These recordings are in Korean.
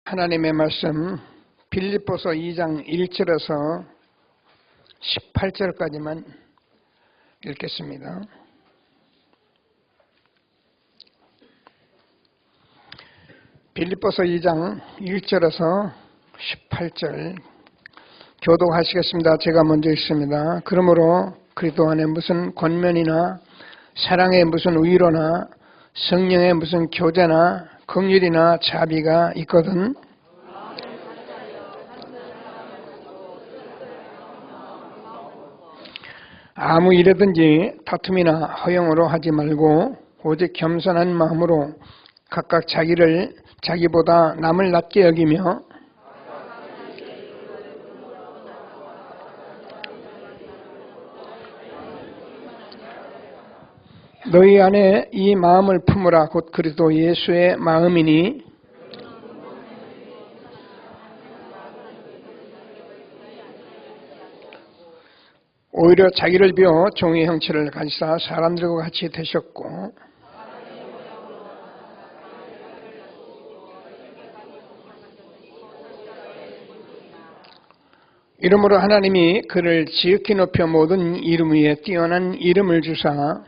하나님의 말씀 빌립보서 2장 1절에서 18절까지만 읽겠습니다. 빌립보서 2장 1절에서 18절 교독하시겠습니다. 제가 먼저 읽습니다. 그러므로 그리스도 안에 무슨 권면이나 사랑의 무슨 위로나 성령의 무슨 교제나 긍휼이나 자비가 있거든 아무 일이든지 다툼이나 허영으로 하지 말고 오직 겸손한 마음으로 각각 자기를 자기보다 남을 낮게 여기며 너희 안에 이 마음을 품으라. 곧 그리스도 예수의 마음이니 오히려 자기를 비워 종의 형체를 가지사 사람들과 같이 되셨고 이러므로 하나님이 그를 지극히 높여 모든 이름 위에 뛰어난 이름을 주사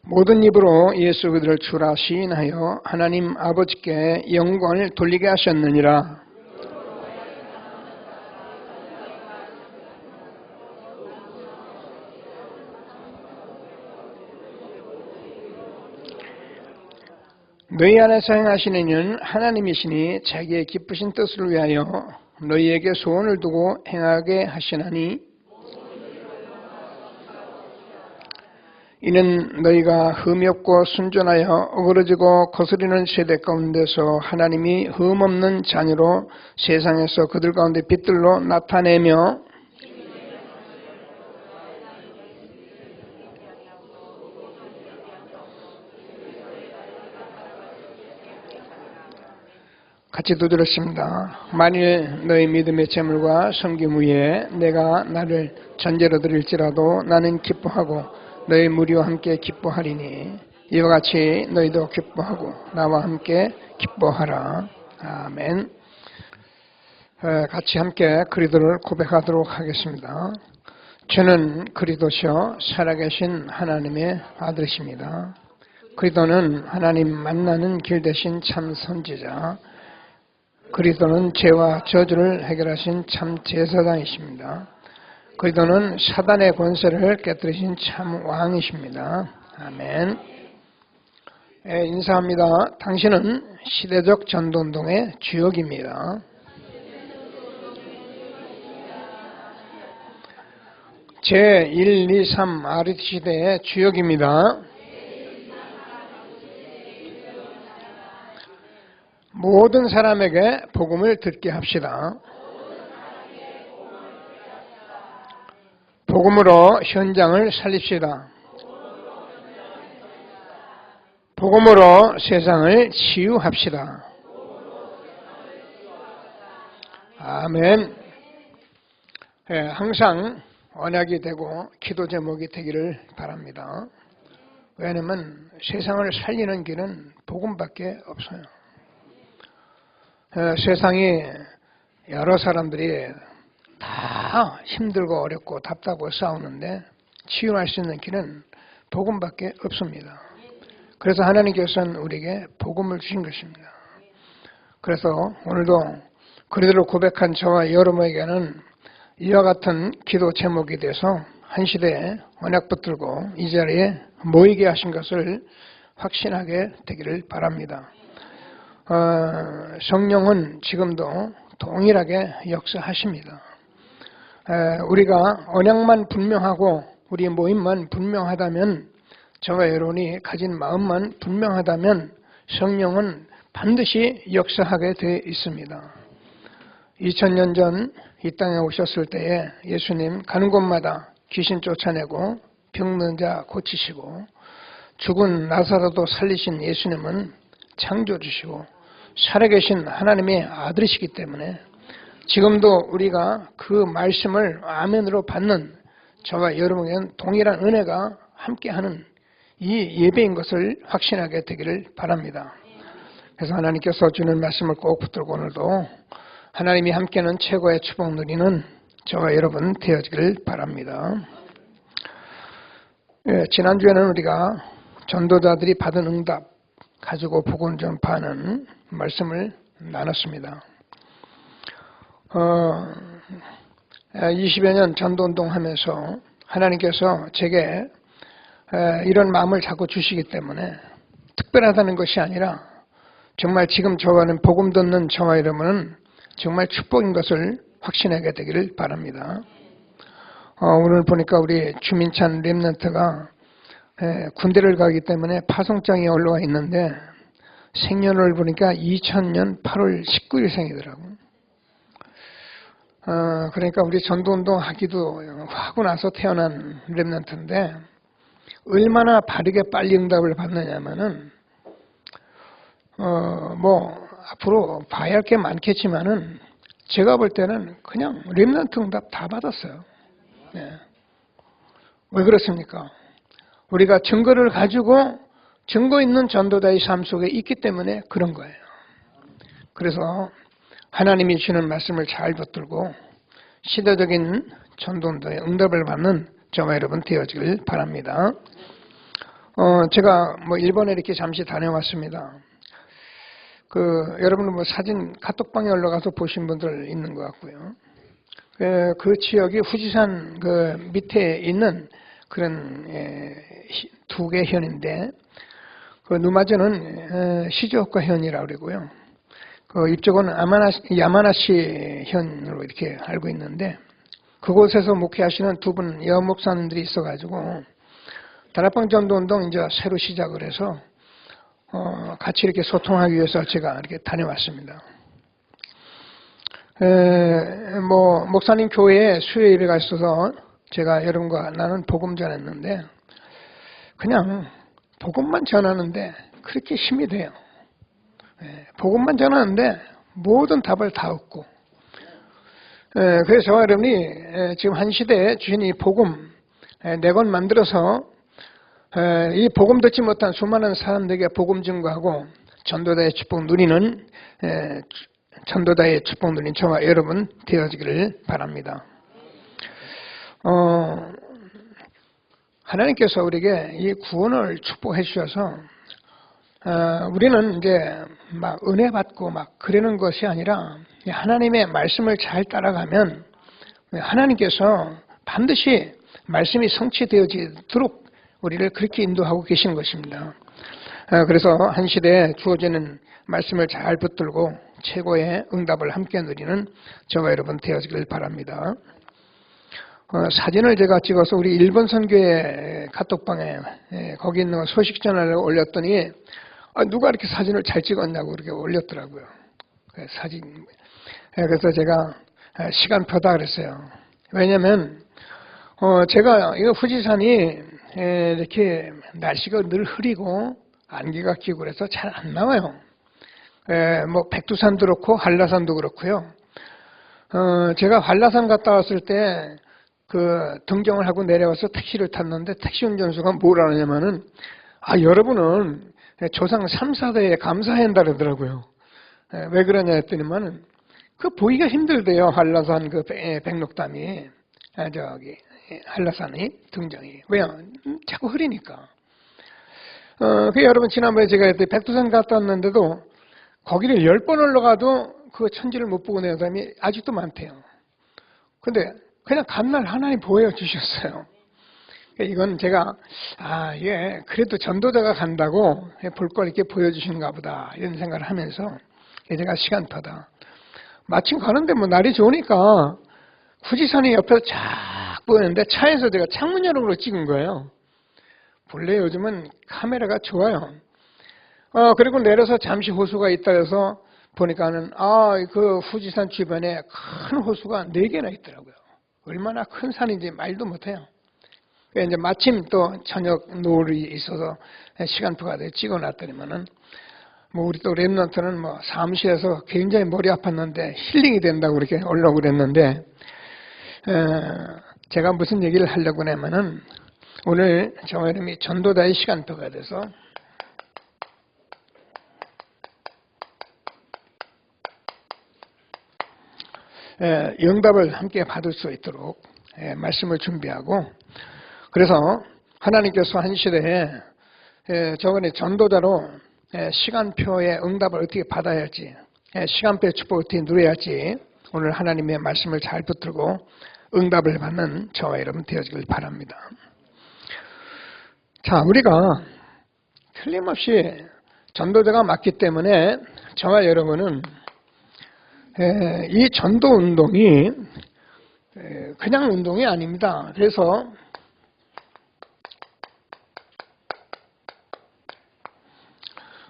모든 입으로 예수 그리스도를 주라 시인하여 하나님 아버지께 영광을 돌리게 하셨느니라. 너희 안에서 행하시는 일은 하나님이시니 자기의 기쁘신 뜻을 위하여 너희에게 소원을 두고 행하게 하시나니 이는 너희가 흠이 없고 순전하여 어그러지고 거스리는 세대 가운데서 하나님이 흠없는 자녀로 세상에서 그들 가운데 빛들로 나타내며 같이 두드렸습니다. 만일 너희 믿음의 재물과 섬김 위에 내가 나를 전제로 드릴지라도 나는 기뻐하고 너희 무리와 함께 기뻐하리니 이와 같이 너희도 기뻐하고 나와 함께 기뻐하라. 아멘. 같이 함께 그리스도를 고백하도록 하겠습니다. 저는 그리스도시요 살아계신 하나님의 아들이십니다. 그리스도는 하나님 만나는 길 대신 참 선지자, 그리스도는 죄와 저주를 해결하신 참 제사장이십니다. 그리스도는 사단의 권세를 깨뜨리신 참 왕이십니다. 아멘. 인사합니다. 당신은 시대적 전도운동의 주역입니다. 제1, 2, 3 RT 시대의 주역입니다. 모든 사람에게 복음을 듣게 합시다. 복음으로 현장을 살립시다. 복음으로 세상을 치유합시다. 아멘. 항상 언약이 되고 기도 제목이 되기를 바랍니다. 왜냐하면 세상을 살리는 길은 복음밖에 없어요. 세상이 여러 사람들이 다 힘들고 어렵고 답답하고 싸우는데 치유할 수 있는 길은 복음밖에 없습니다. 그래서 하나님께서는 우리에게 복음을 주신 것입니다. 그래서 오늘도 그리스도를 고백한 저와 여러분에게는 이와 같은 기도 제목이 돼서 한 시대에 언약 붙들고 이 자리에 모이게 하신 것을 확신하게 되기를 바랍니다. 성령은 지금도 동일하게 역사하십니다. 우리가 언약만 분명하고 우리 모임만 분명하다면, 저와 여러분이 가진 마음만 분명하다면 성령은 반드시 역사하게 되어 있습니다. 2000년 전 이 땅에 오셨을 때에 예수님 가는 곳마다 귀신 쫓아내고 병든 자 고치시고 죽은 나사로도 살리신 예수님은 창조주시고 살아계신 하나님의 아들이시기 때문에 지금도 우리가 그 말씀을 아멘으로 받는 저와 여러분에게는 동일한 은혜가 함께하는 이 예배인 것을 확신하게 되기를 바랍니다. 그래서 하나님께서 주는 말씀을 꼭 붙들고 오늘도 하나님이 함께하는 최고의 축복 누리는 저와 여러분 되어지기를 바랍니다. 지난주에는 우리가 전도자들이 받은 응답 가지고 복음 전파하는 말씀을 나눴습니다. 20여 년 전도운동 하면서 하나님께서 제게 이런 마음을 자꾸 주시기 때문에 특별하다는 것이 아니라 정말 지금 저와는 복음 듣는 저와 여러분은 정말 축복인 것을 확신하게 되기를 바랍니다. 오늘 보니까 우리 주민찬 렘넌트가 군대를 가기 때문에 파송장에 올라와 있는데 생년을 보니까 2000년 8월 19일생이더라고요. 그러니까 우리 전도운동 하고 나서 태어난 렘넌트인데 얼마나 바르게 빨리 응답을 받느냐면은 앞으로 봐야 할 게 많겠지만은 제가 볼 때는 그냥 렘넌트 응답 다 받았어요. 네. 왜 그렇습니까? 우리가 증거를 가지고 증거 있는 전도자의 삶 속에 있기 때문에 그런 거예요. 그래서 하나님이 주는 말씀을 잘 붙들고 시대적인 전도운동의 응답을 받는 저와 여러분 되어지길 바랍니다. 제가 일본에 이렇게 잠시 다녀왔습니다. 여러분은 사진 카톡방에 올라가서 보신 분들 있는 것 같고요. 그 지역이 후지산 밑에 있는 그런 두 개 현인데 누마저는 시즈오카 현이라고 그러고요. 이쪽은 야마나시 현으로 이렇게 알고 있는데 그곳에서 목회하시는 두 분 여목사님들이 있어가지고 다락방 전도운동 이제 새로 시작을 해서 같이 이렇게 소통하기 위해서 제가 이렇게 다녀왔습니다. 목사님 교회에 수요일에 가 있어서 제가 여러분과 나는 복음 전했는데 그냥 복음만 전하는데 그렇게 힘이 돼요. 복음만 전하는데 모든 답을 다 얻고 그래서 저와 여러분이 지금 한 시대에 주신이 복음 4권 만들어서 이 복음 듣지 못한 수많은 사람들에게 복음 증거하고 전도자의 축복 누리는 전도자의 축복 누린 저와 여러분 되어지기를 바랍니다. 하나님께서 우리에게 이 구원을 축복해 주셔서 우리는 이제 막 은혜 받고 막 그러는 것이 아니라 하나님의 말씀을 잘 따라가면 하나님께서 반드시 말씀이 성취되어지도록 우리를 그렇게 인도하고 계시는 것입니다. 그래서 한 시대에 주어지는 말씀을 잘 붙들고 최고의 응답을 함께 누리는 저와 여러분 되어지길 바랍니다. 사진을 제가 찍어서 우리 일본 선교회 카톡방에 거기 있는 소식 전화를 올렸더니 누가 이렇게 사진을 잘 찍었냐고 그렇게 올렸더라고요. 사진. 그래서 제가 시간표다 그랬어요. 왜냐면 제가 이거 후지산이 이렇게 날씨가 늘 흐리고 안개가 끼고 그래서 잘 안 나와요. 백두산도 그렇고 한라산도 그렇고요. 제가 한라산 갔다 왔을 때 등정을 하고 내려와서 택시를 탔는데 택시 운전수가 뭐라 하냐면은 여러분은 조상 3, 4대에 감사해야 한다 그러더라고요. 왜 그러냐 했더니만은 보기가 힘들대요. 한라산 백록담이 한라산이 등정이 왜요? 자꾸 흐리니까. 여러분 지난번에 제가 백두산 갔다 왔는데도 거기를 10번 올라가도 그 천지를 못 보고 내는 사람이 아직도 많대요. 근데 그냥 간날 하나님 보여 주셨어요. 이건 제가 그래도 전도자가 간다고 볼 걸 이렇게 보여주시는가 보다 이런 생각을 하면서 제가 시간표다. 마침 가는데 날이 좋으니까 후지산이 옆에서 쫙 보이는데 차에서 제가 창문 열음으로 찍은 거예요. 본래 요즘은 카메라가 좋아요. 그리고 내려서 잠시 호수가 있다 해서 보니까는 그 후지산 주변에 큰 호수가 4개나 있더라고요. 얼마나 큰 산인지 말도 못해요. 이제 마침 또 저녁 노을이 있어서 시간표가 찍어놨더니만은 우리 또 렘넌트는 사무실에서 굉장히 머리 아팠는데 힐링이 된다고 그렇게 올라오고 그랬는데 제가 무슨 얘기를 하려고 하냐면은 오늘 저와 이름이 전도자의 시간표가 돼서 응답을 함께 받을 수 있도록 말씀을 준비하고, 그래서 하나님께서 한 시대에 저번에 전도자로 시간표의 응답을 어떻게 받아야 할지, 시간표의 축복을 어떻게 누려야 할지 오늘 하나님의 말씀을 잘 붙들고 응답을 받는 저와 여러분 되어지길 바랍니다. 자, 우리가 틀림없이 전도자가 맞기 때문에 저와 여러분은 이 전도 운동이 그냥 운동이 아닙니다. 그래서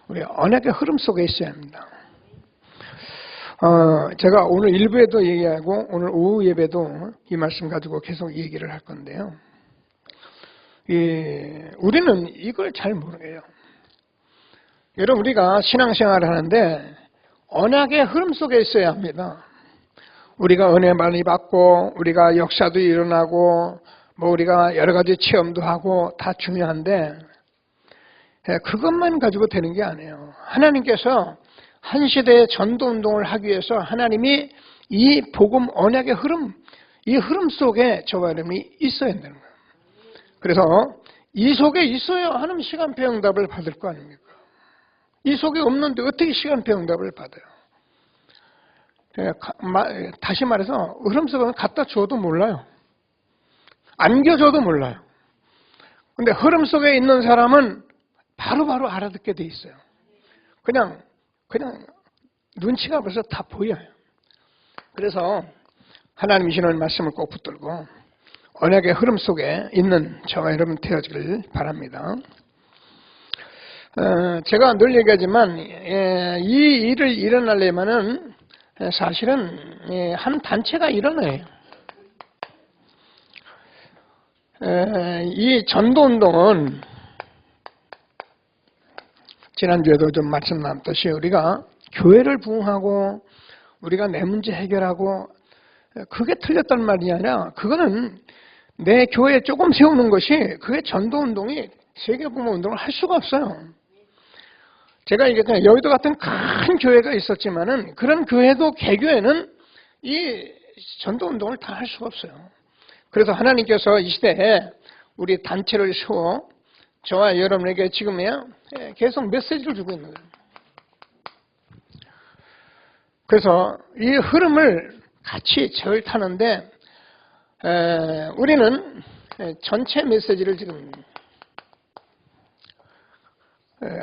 우리 언약의 흐름 속에 있어야 합니다. 제가 오늘 일부에도 얘기하고 오늘 오후 예배도 이 말씀 가지고 계속 얘기를 할 건데요. 우리는 이걸 잘 모르게요. 여러분, 우리가 신앙생활을 하는데 언약의 흐름 속에 있어야 합니다. 우리가 은혜 많이 받고 우리가 역사도 일어나고 우리가 여러 가지 체험도 하고 다 중요한데 그것만 가지고 되는 게 아니에요. 하나님께서 한 시대의 전도 운동을 하기 위해서 하나님이 이 복음 언약의 흐름, 이 흐름 속에 저와 여러분이 있어야 된다는 거예요. 그래서 이 속에 있어야 하나님 시간표 응답을 받을 거 아닙니까? 이 속에 없는데 어떻게 시간표 응답을 받아요? 다시 말해서 흐름 속에 갖다 줘도 몰라요. 안겨줘도 몰라요. 근데 흐름 속에 있는 사람은 바로바로 알아듣게 돼 있어요. 그냥 눈치가 벌써 다 보여요. 그래서 하나님이 주시는 말씀을 꼭 붙들고 언약의 흐름 속에 있는 저와 여러분 되어지길 바랍니다. 제가 늘 얘기하지만 이 일을 일어나려면은 사실은 한 단체가 일어나요. 이 전도운동은 지난주에도 좀 말씀 나눴듯이 우리가 교회를 부흥하고 우리가 내 문제 해결하고 그게 틀렸단 말이 아니라 그거는 내 교회에 조금 세우는 것이 그게 전도운동이 세계복음운동을 할 수가 없어요. 제가 얘기했잖아요. 여의도 같은 큰 교회가 있었지만은 그런 교회도 개교회는 이 전도운동을 다 할 수가 없어요. 그래서 하나님께서 이 시대에 우리 단체를 세워 저와 여러분에게 지금이야 계속 메시지를 주고 있는 거예요. 그래서 이 흐름을 같이 절 타는데 우리는 전체 메시지를 지금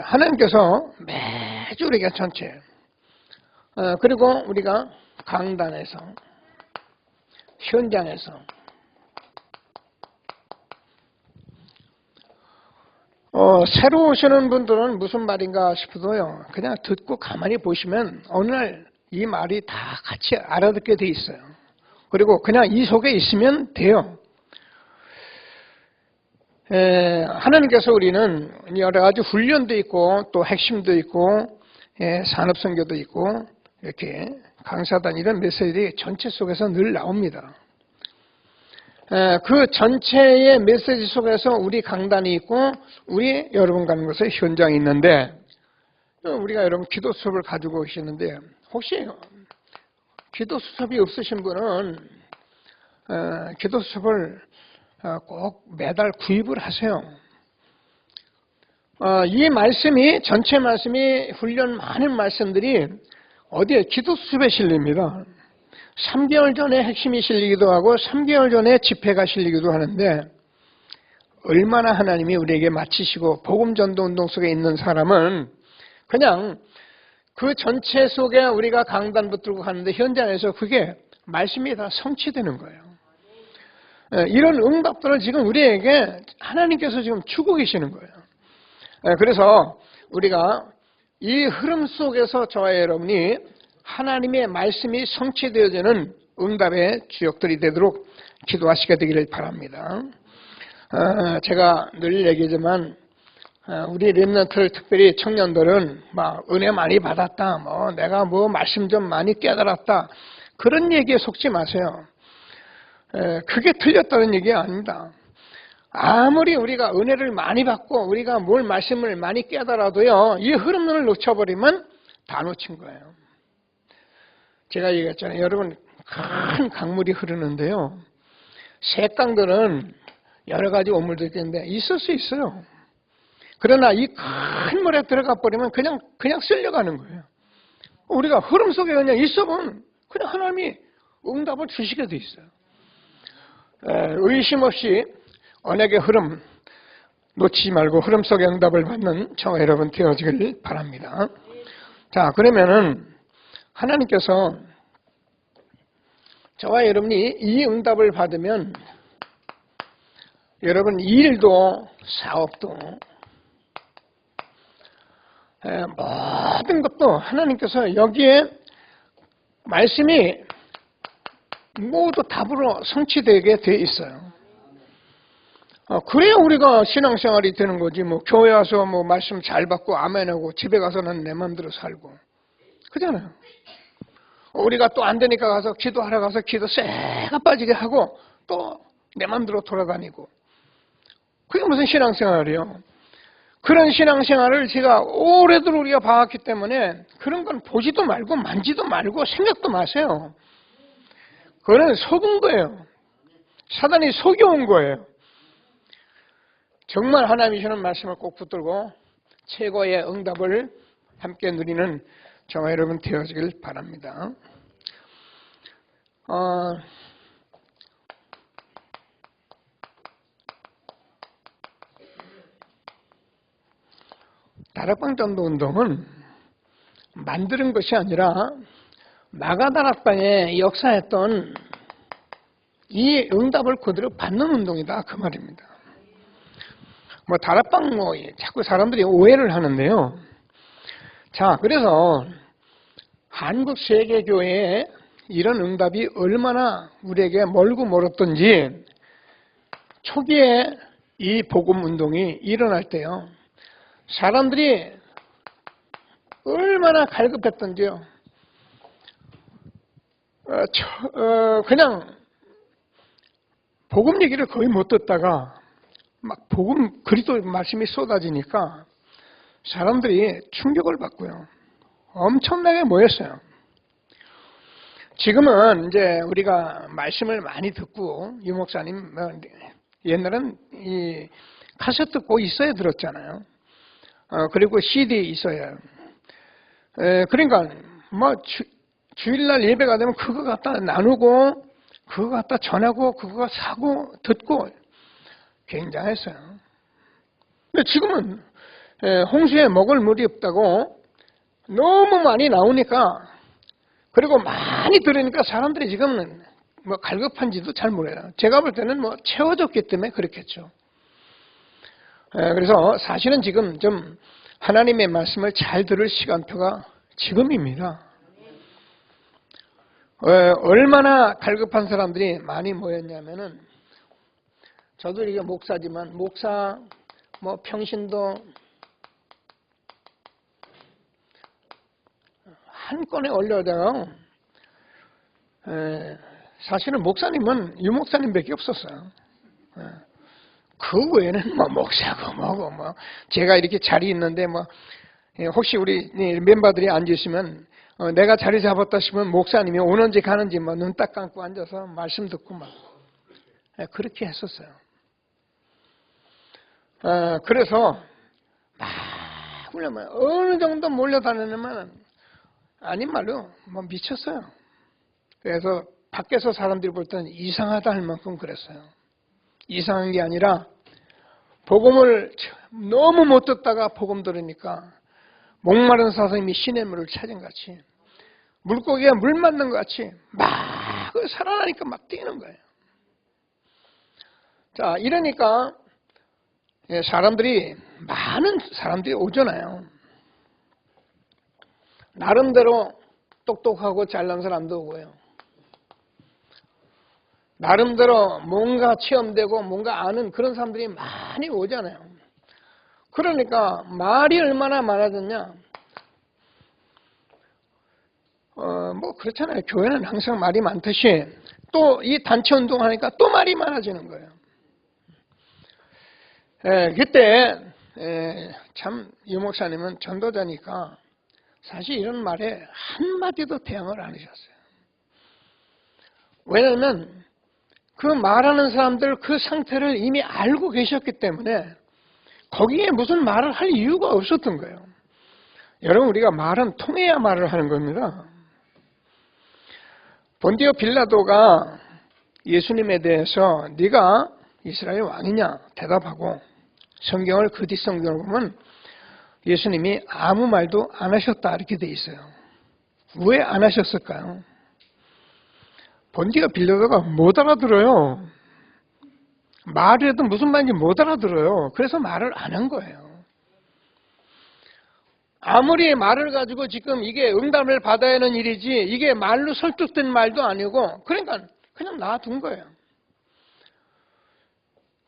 하나님께서 매주 우리가 전체 그리고 우리가 강단에서 현장에서 새로 오시는 분들은 무슨 말인가 싶어도요. 그냥 듣고 가만히 보시면 어느 날 이 말이 다 같이 알아듣게 돼 있어요. 그리고 그냥 이 속에 있으면 돼요. 하나님께서 우리는 여러 가지 훈련도 있고 또 핵심도 있고 산업선교도 있고 이렇게 강사단 이런 메시지들이 전체 속에서 늘 나옵니다. 그 전체의 메시지 속에서 우리 강단이 있고 우리 여러분 가는 곳에 현장이 있는데 우리가 여러분 기도 수업을 가지고 계시는데 혹시 기도 수업이 없으신 분은 기도 수업을 꼭 매달 구입을 하세요. 이 말씀이 전체 말씀이 훈련 많은 말씀들이 어디에 기도 수업에 실립니다. 3개월 전에 핵심이 실리기도 하고 3개월 전에 집회가 실리기도 하는데 얼마나 하나님이 우리에게 마치시고 복음 전도 운동 속에 있는 사람은 그냥 그 전체 속에 우리가 강단 붙들고 가는데 현장에서 그게 말씀이 다 성취되는 거예요. 이런 응답들을 지금 우리에게 하나님께서 지금 주고 계시는 거예요. 그래서 우리가 이 흐름 속에서 저와 여러분이 하나님의 말씀이 성취되어지는 응답의 주역들이 되도록 기도하시게 되기를 바랍니다. 제가 늘 얘기하지만 우리 렘넌트 특별히 청년들은 막 은혜 많이 받았다, 내가 말씀 좀 많이 깨달았다 그런 얘기에 속지 마세요. 그게 틀렸다는 얘기 아닙니다. 아무리 우리가 은혜를 많이 받고 우리가 뭘 말씀을 많이 깨달아도요, 이 흐름을 놓쳐버리면 다 놓친 거예요. 제가 얘기했잖아요. 여러분, 큰 강물이 흐르는데요, 새강들은 여러 가지 오물도 있겠는데 있을 수 있어요. 그러나 이 큰 물에 들어가 버리면 그냥 쓸려가는 거예요. 우리가 흐름 속에 그냥 있어보면 그냥 하나님이 응답을 주시게 돼 있어요. 의심 없이 언약의 흐름 놓치지 말고 흐름 속에 응답을 받는 저와 여러분 되어지길 바랍니다. 자, 그러면은 하나님께서 저와 여러분이 이 응답을 받으면 여러분 일도 사업도 모든 것도 하나님께서 여기에 말씀이 모두 답으로 성취되게 돼 있어요. 그래야 우리가 신앙생활이 되는 거지. 뭐 교회 와서 뭐 말씀 잘 받고 아멘하고 집에 가서는 내 마음대로 살고 그잖아요. 우리가 또 안 되니까 가서 기도하러 가서 기도 쎄가 빠지게 하고 또 내 마음대로 돌아다니고 그게 무슨 신앙생활이에요. 그런 신앙생활을 제가 오래도록 우리가 봐왔기 때문에 그런 건 보지도 말고 만지도 말고 생각도 마세요. 그거는 속은 거예요. 사단이 속여온 거예요. 정말 하나님이 주는 말씀을 꼭 붙들고 최고의 응답을 함께 누리는 저와 여러분 되어지길 바랍니다. 다락방 전도 운동은 만드는 것이 아니라 마가다락방에 역사했던 이 응답을 그대로 받는 운동이다 그 말입니다. 뭐 다락방 뭐 자꾸 사람들이 오해를 하는데요. 자, 그래서 한국 세계교회에 이런 응답이 얼마나 우리에게 멀고 멀었던지 초기에 이 복음 운동이 일어날 때요, 사람들이 얼마나 갈급했던지요. 그냥 복음 얘기를 거의 못 듣다가 막 복음 그리스도 말씀이 쏟아지니까 사람들이 충격을 받고요, 엄청나게 모였어요. 지금은 이제 우리가 말씀을 많이 듣고 유 목사님 옛날엔 이 카세트 꼭 있어야 들었잖아요. 그리고 CD 있어야. 그러니까 뭐 주일날 예배가 되면 그거 갖다 나누고 그거 갖다 전하고 그거 사고 듣고 굉장했어요. 근데 지금은 홍수에 먹을 물이 없다고 너무 많이 나오니까, 그리고 많이 들으니까 사람들이 지금은 뭐 갈급한지도 잘 몰라요. 제가 볼 때는 뭐 채워졌기 때문에 그렇겠죠. 그래서 사실은 지금 좀 하나님의 말씀을 잘 들을 시간표가 지금입니다. 얼마나 갈급한 사람들이 많이 모였냐면은, 저도 이게 목사지만 목사 뭐 평신도 한 건에 올려다가 사실은 목사님은 유 목사님밖에 없었어요. 그 외에는 뭐 목사고 뭐고 뭐 제가 이렇게 자리 있는데 뭐 혹시 우리 멤버들이 앉으시면 내가 자리 잡았다 싶으면 목사님이 오는지 가는지 뭐 눈 딱 감고 앉아서 말씀 듣고 막 그렇게 했었어요. 그래서 막 어느 정도 몰려다니면 아닌 말로 뭐 미쳤어요. 그래서 밖에서 사람들이 볼 때는 이상하다 할 만큼 그랬어요. 이상한 게 아니라 복음을 너무 못 듣다가 복음 들으니까 목마른 사슴이 시냇물을 찾은 같이, 물고기가 물 맞는 것 같이 막 살아나니까 막 뛰는 거예요. 자, 이러니까 많은 사람들이 오잖아요. 나름대로 똑똑하고 잘난 사람도 오고요, 나름대로 뭔가 체험되고 뭔가 아는 그런 사람들이 많이 오잖아요. 그러니까 말이 얼마나 많아졌냐. 뭐 그렇잖아요. 교회는 항상 말이 많듯이 또 이 단체 운동하니까 또 말이 많아지는 거예요. 그때 참 유목사님은 전도자니까 사실 이런 말에 한마디도 대응을 안 하셨어요. 왜냐하면 그 말하는 사람들 그 상태를 이미 알고 계셨기 때문에 거기에 무슨 말을 할 이유가 없었던 거예요. 여러분, 우리가 말은 통해야 말을 하는 겁니다. 본디오 빌라도가 예수님에 대해서 네가 이스라엘 왕이냐 대답하고 성경을 그 뒷성경을 보면 예수님이 아무 말도 안 하셨다 이렇게 돼 있어요. 왜 안 하셨을까요? 본디오 빌라도가 못 알아들어요. 말을 해도 무슨 말인지 못 알아들어요. 그래서 말을 안 한 거예요. 아무리 말을 가지고 지금 이게 응답을 받아야 하는 일이지 이게 말로 설득된 말도 아니고 그러니까 그냥 놔둔 거예요.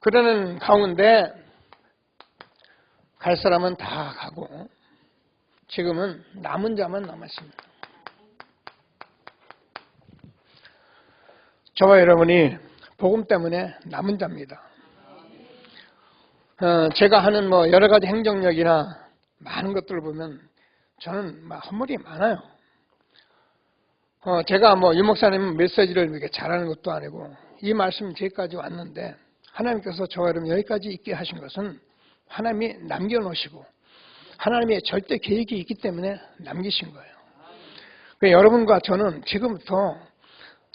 그러는 가운데 갈 사람은 다 가고 지금은 남은 자만 남았습니다. 저와 여러분이 복음 때문에 남은 자입니다. 제가 하는 여러 가지 행정력이나 많은 것들을 보면 저는 헛물이 많아요. 제가 유목사님 메시지를 이렇게 잘하는 것도 아니고 이 말씀이 제까지 왔는데 하나님께서 저와 여러분 여기까지 있게 하신 것은 하나님이 남겨놓으시고 하나님의 절대 계획이 있기 때문에 남기신 거예요. 여러분과 저는 지금부터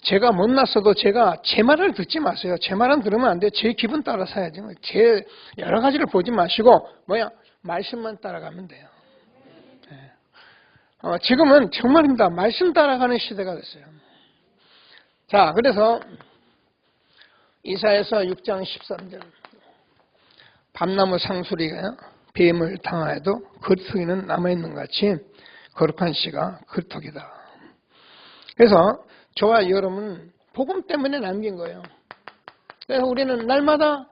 제가 못났어도 제가 제 말을 듣지 마세요. 제 말은 들으면 안 돼요. 제 기분 따라 살아야지. 제 여러 가지를 보지 마시고 말씀만 따라가면 돼요. 지금은 정말입니다. 말씀 따라가는 시대가 됐어요. 자, 그래서 이사야서 6장 13절 밤나무 상수리가 뱀을 당하여도 그루터기는 남아있는 것 같이 거룩한 씨가 그루터기다. 그래서 저와 여러분 복음 때문에 남긴 거예요. 그래서 우리는 날마다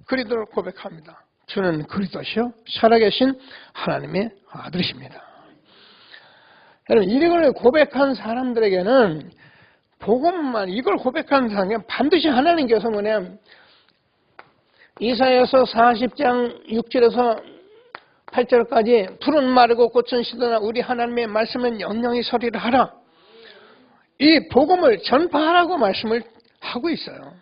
그리스도를 고백합니다. 주는 그리스도시요 살아계신 하나님의 아들이십니다. 여러분 이걸 고백한 사람들에게는 복음만 이걸 고백하는 사람은 반드시 하나님께서 이사야서 40장 6절에서 8절까지 푸른 마르고 꽃은 시드나 우리 하나님의 말씀은 영영히 서리를 하라. 이 복음을 전파하라고 말씀을 하고 있어요.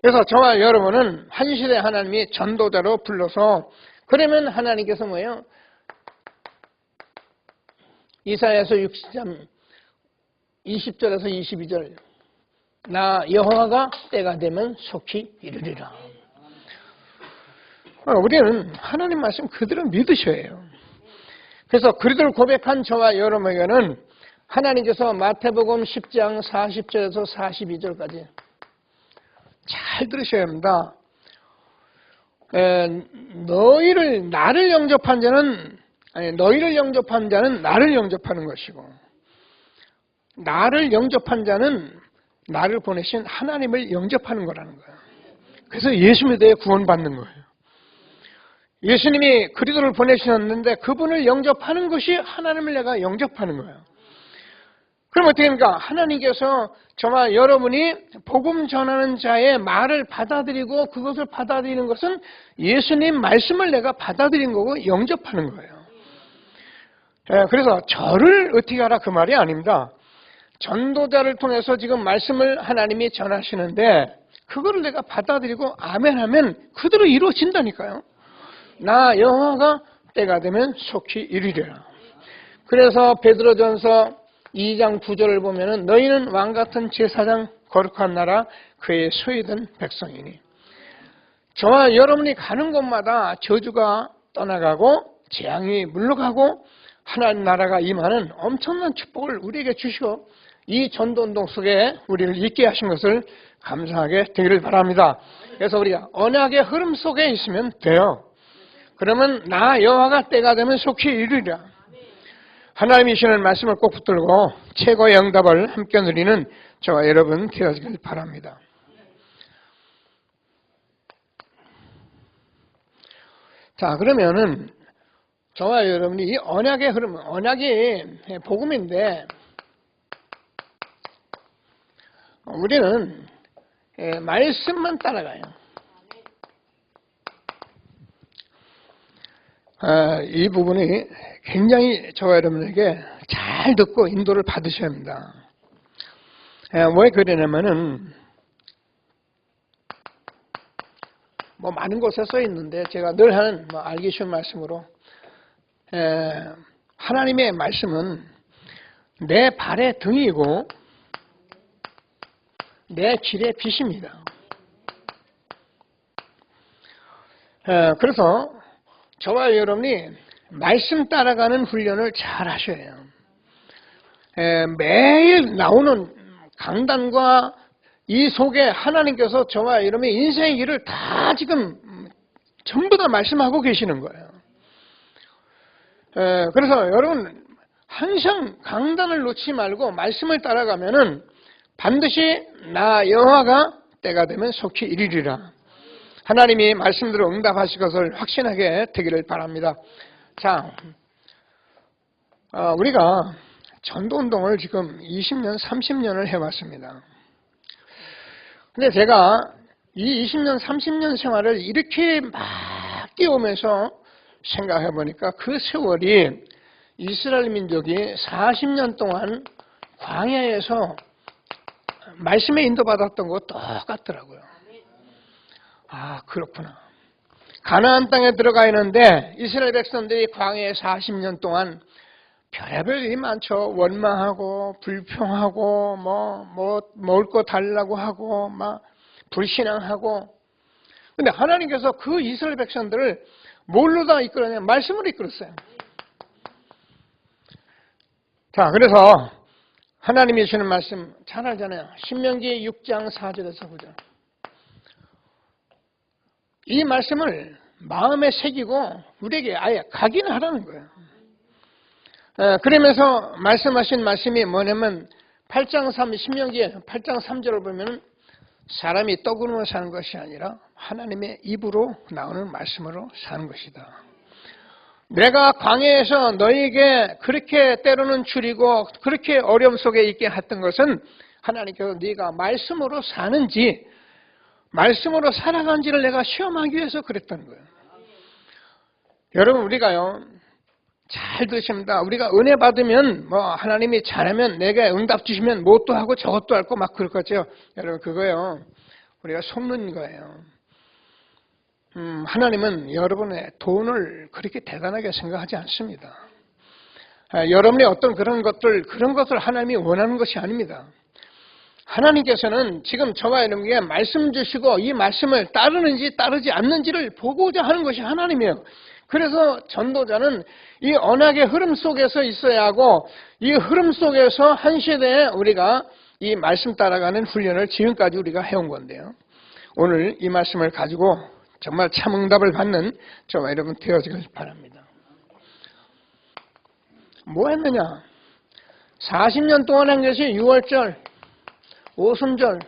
그래서 저와 여러분은 한 시대 하나님이 전도자로 불러서 그러면 하나님께서 이사야서 60장 20절에서 22절 나 여호와가 때가 되면 속히 이르리라. 우리는 하나님 말씀 그대로 믿으셔야 해요. 그래서 그리스도를 고백한 저와 여러분에게는 하나님께서 마태복음 10장 40절에서 42절까지 잘 들으셔야 합니다. 너희를 영접한 자는 나를 영접하는 것이고 나를 영접한 자는 나를 보내신 하나님을 영접하는 거라는 거예요. 그래서 예수 믿어야 구원받는 거예요. 예수님이 그리스도를 보내셨는데 그분을 영접하는 것이 하나님을 내가 영접하는 거예요. 그럼 어떻게 됩니까? 하나님께서 저와 여러분이 복음 전하는 자의 말을 받아들이고 그것을 받아들이는 것은 예수님 말씀을 내가 받아들인 거고 영접하는 거예요. 그래서 저를 어떻게 하라 그 말이 아닙니다. 전도자를 통해서 지금 말씀을 하나님이 전하시는데 그거를 내가 받아들이고 아멘하면 그대로 이루어진다니까요. 나 여호와가 때가 되면 속히 이르리라. 그래서 베드로전서 2장 9절을 보면은 너희는 왕같은 제사장 거룩한 나라 그의 소유된 백성이니 저와 여러분이 가는 곳마다 저주가 떠나가고 재앙이 물러가고 하나님 나라가 임하는 엄청난 축복을 우리에게 주시고 이 전도운동 속에 우리를 있게 하신 것을 감사하게 되기를 바랍니다. 그래서 우리가 언약의 흐름 속에 있으면 돼요. 그러면 나 여호와가 때가 되면 속히 이르리라. 하나님이 주시는 말씀을 꼭 붙들고 최고의 응답을 함께 누리는 저와 여러분 되어지길 바랍니다. 자, 그러면은 저와 여러분이 이 언약의 흐름, 언약이 복음인데 우리는 말씀만 따라가요. 이 부분이 굉장히 저와 여러분에게 잘 듣고 인도를 받으셔야 합니다. 왜 그러냐면은 뭐 많은 곳에 써 있는데 제가 늘 하는 알기 쉬운 말씀으로 하나님의 말씀은 내 발의 등이고 내 길의 빛입니다. 그래서 저와 여러분이 말씀 따라가는 훈련을 잘 하셔야 해요. 매일 나오는 강단과 이 속에 하나님께서 저와 여러분의 인생의 길을 다 지금 전부 다 말씀하고 계시는 거예요. 그래서 여러분 항상 강단을 놓지 말고 말씀을 따라가면은 반드시 나 여호와가 때가 되면 속히 이르리라. 하나님이 말씀대로 응답하실 것을 확신하게 되기를 바랍니다. 자, 우리가 전도운동을 지금 20년, 30년을 해왔습니다. 근데 제가 이 20년, 30년 생활을 이렇게 막 뛰어오면서 생각해 보니까 그 세월이 이스라엘 민족이 40년 동안 광야에서 말씀에 인도받았던 거 똑같더라고요. 아, 그렇구나. 가나안 땅에 들어가 있는데 이스라엘 백성들이 광야에 40년 동안 별의별 일이 많죠. 원망하고 불평하고 먹을 거 달라고 하고 막 불신앙하고. 근데 하나님께서 그 이스라엘 백성들을 뭘로 다 이끌었냐? 말씀으로 이끌었어요. 자, 그래서 하나님이 주시는 말씀 잘 알잖아요. 신명기 6장 4절에서 9절. 이 말씀을 마음에 새기고 우리에게 아예 각인하라는 거예요. 그러면서 말씀하신 말씀이 뭐냐면 8장 3, 신명기 8장 3절을 보면 사람이 떡으로만 사는 것이 아니라 하나님의 입으로 나오는 말씀으로 사는 것이다. 내가 광야에서 너에게 그렇게 때로는 줄이고 그렇게 어려움 속에 있게 했던 것은 하나님께서 네가 말씀으로 사는지 말씀으로 살아간지를 내가 시험하기 위해서 그랬다는 거예요. 여러분 우리가요 잘 들으십니다. 우리가 은혜 받으면 하나님이 잘하면 내게 응답 주시면 뭣도 하고 저것도 할 거 막 그럴 거죠. 여러분 그거요 우리가 속는 거예요. 하나님은 여러분의 돈을 그렇게 대단하게 생각하지 않습니다. 여러분의 어떤 그런 것을 하나님이 원하는 것이 아닙니다. 하나님께서는 지금 저와 여러분에게 말씀 주시고 이 말씀을 따르는지 따르지 않는지를 보고자 하는 것이 하나님이에요. 그래서 전도자는 이 언약의 흐름 속에서 있어야 하고 이 흐름 속에서 한 시대에 우리가 이 말씀 따라가는 훈련을 지금까지 우리가 해온 건데요. 오늘 이 말씀을 가지고 정말 참 응답을 받는 저와 여러분 되어지길 바랍니다. 뭐 했느냐? 40년 동안 한 것이 6월절, 오순절,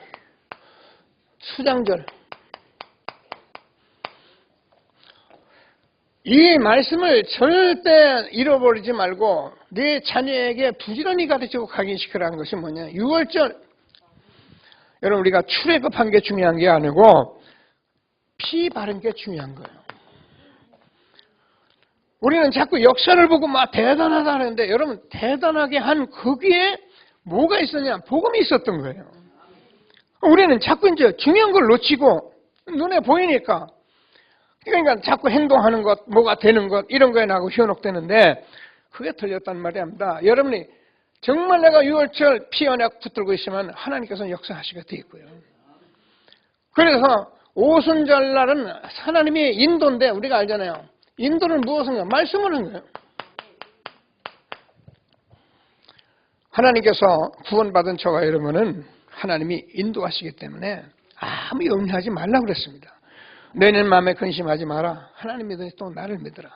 수장절. 이 말씀을 절대 잃어버리지 말고 네 자녀에게 부지런히 가르치고 각인시키라는 것이 뭐냐? 6월절. 여러분 우리가 출애굽한 게 중요한 게 아니고 피 바른 게 중요한 거예요. 우리는 자꾸 역사를 보고 막 대단하다 하는데 여러분 대단하게 한 거기에 뭐가 있었냐? 복음이 있었던 거예요. 우리는 자꾸 이제 중요한 걸 놓치고 눈에 보이니까 그러니까 자꾸 행동하는 것, 뭐가 되는 것 이런 거에 나고 현혹되는데 그게 틀렸단 말이 아닙니다. 여러분이 정말 내가 6월절 피 언약 붙들고 있으면 하나님께서는 역사하시게 돼 있고요. 그래서 오순절날은 하나님의 인도인데 우리가 알잖아요. 인도는 무엇인가? 말씀을 한 거예요. 하나님께서 구원받은 저와 여러분은 하나님이 인도하시기 때문에 아무 염려하지 말라고 그랬습니다. 너희는 마음에 근심하지 마라. 하나님 믿으니 또 나를 믿으라.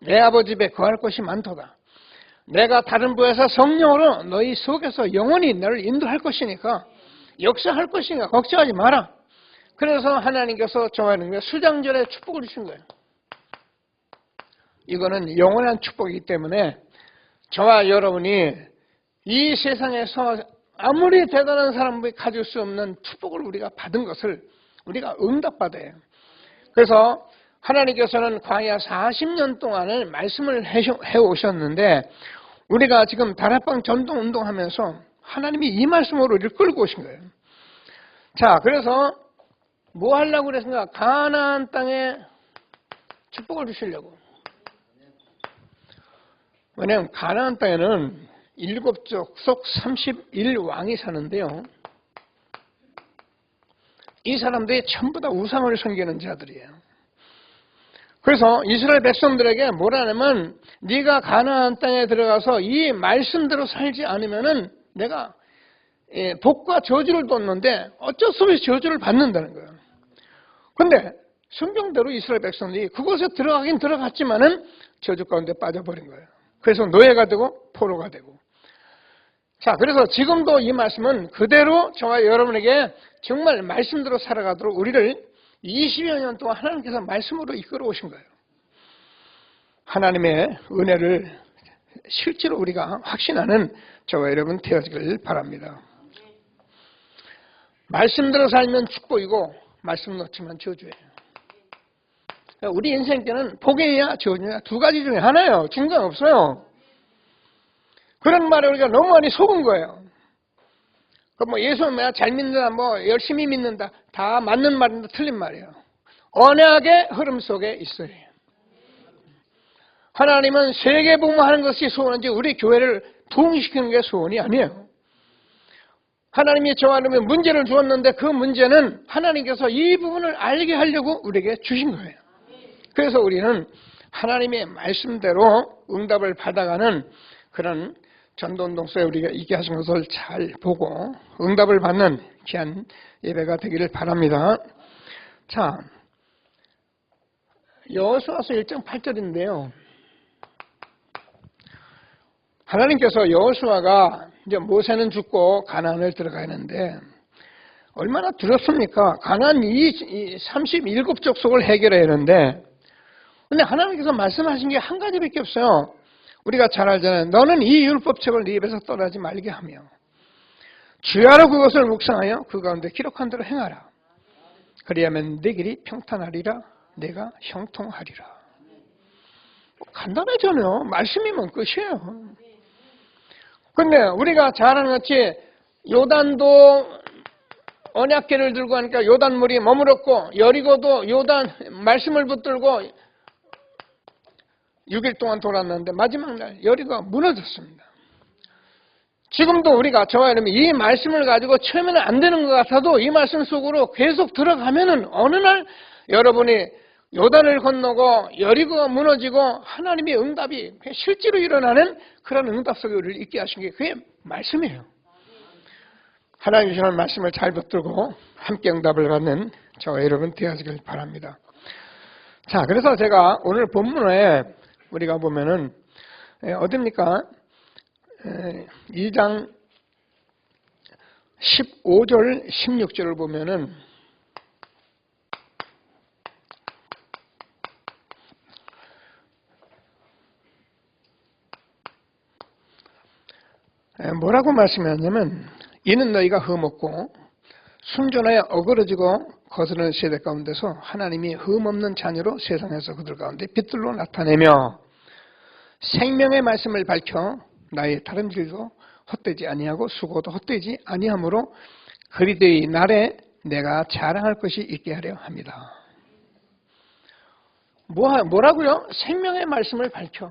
내 아버지 집에 거할 곳이 많도다. 내가 다른 부에서 성령으로 너희 속에서 영원히 너를 인도할 것이니까 역사할 것이니까 걱정하지 마라. 그래서 하나님께서 정하는 수장절에 축복을 주신 거예요. 이거는 영원한 축복이기 때문에 저와 여러분이 이 세상에서 아무리 대단한 사람들이 가질 수 없는 축복을 우리가 받은 것을 우리가 응답받아야 해요. 그래서 하나님께서는 광야 40년 동안을 말씀을 해오셨는데 우리가 지금 다락방 전도 운동하면서 하나님이 이 말씀으로 우리를 끌고 오신 거예요. 자, 그래서 뭐 하려고 그랬습니까? 가나안 땅에 축복을 주시려고. 왜냐하면 가나안 땅에는 7족 속 31왕이 사는데요. 이 사람들이 전부 다 우상을 섬기는 자들이에요. 그래서 이스라엘 백성들에게 뭐라 하냐면 네가 가나안 땅에 들어가서 이 말씀대로 살지 않으면은 내가 복과 저주를 뒀는데 어쩔 수 없이 저주를 받는다는 거예요. 그런데 성경대로 이스라엘 백성들이 그곳에 들어가긴 들어갔지만은 저주 가운데 빠져버린 거예요. 그래서 노예가 되고 포로가 되고. 자, 그래서 지금도 이 말씀은 그대로 저와 여러분에게 정말 말씀대로 살아가도록 우리를 20여 년 동안 하나님께서 말씀으로 이끌어 오신 거예요. 하나님의 은혜를 실제로 우리가 확신하는 저와 여러분 되어지길 바랍니다. 말씀대로 살면 축복이고 말씀 놓치면 저주예요. 우리 인생 때는 복이냐 저주냐 두 가지 중에 하나예요. 중간 없어요. 그런 말에 우리가 너무 많이 속은 거예요. 뭐 예수 잘 믿는다, 뭐 열심히 믿는다, 다 맞는 말인데 틀린 말이에요. 언약의 흐름 속에 있어야 해요. 하나님은 세계 복음하는 것이 소원인지 우리 교회를 부흥시키는 게 소원이 아니에요. 하나님이 저와 여러분에게 문제를 주었는데 그 문제는 하나님께서 이 부분을 알게 하려고 우리에게 주신 거예요. 그래서 우리는 하나님의 말씀대로 응답을 받아가는 그런 전도운동 속에 우리가 있게 하신 것을 잘 보고 응답을 받는 귀한 예배가 되기를 바랍니다. 자, 여호수아서 1장 8절인데요. 하나님께서 여호수아가 이제 모세는 죽고 가나안을 들어가는데 얼마나 두렵습니까? 가나안 이 37족 속을 해결해야 하는데 근데 하나님께서 말씀하신 게 한 가지밖에 없어요. 우리가 잘 알잖아요. 너는 이 율법책을 네 입에서 떠나지 말게 하며 주야로 그것을 묵상하여 그 가운데 기록한 대로 행하라. 그리하면 네 길이 평탄하리라 내가 형통하리라. 간단하잖아요. 말씀이면 끝이에요. 근데 우리가 잘 아는 같이 요단도 언약궤를 들고 하니까 요단물이 머물었고 여리고도 요단 말씀을 붙들고 6일 동안 돌았는데 마지막 날 여리고가 무너졌습니다. 지금도 우리가 저와 여러분이 이 말씀을 가지고 처음에는 안 되는 것 같아도 이 말씀 속으로 계속 들어가면은 어느 날 여러분이 요단을 건너고 여리고가 무너지고 하나님의 응답이 실제로 일어나는 그런 응답 속에 우리를 있게 하신 게 그게 말씀이에요. 하나님 주시는 말씀을 잘 붙들고 함께 응답을 받는 저와 여러분 되어지길 바랍니다. 자, 그래서 제가 오늘 본문에 우리가 보면은 어딥니까? 2장 15절 16절을 보면은 뭐라고 말씀하냐면 이는 너희가 흠없고 순전하여 어그러지고 거스르는 세대 가운데서 하나님이 흠없는 자녀로 세상에서 그들 가운데 빛들로 나타내며 생명의 말씀을 밝혀 나의 다름질도 헛되지 아니하고 수고도 헛되지 아니하므로 그리스도의 날에 내가 자랑할 것이 있게 하려 합니다. 뭐라고요? 생명의 말씀을 밝혀.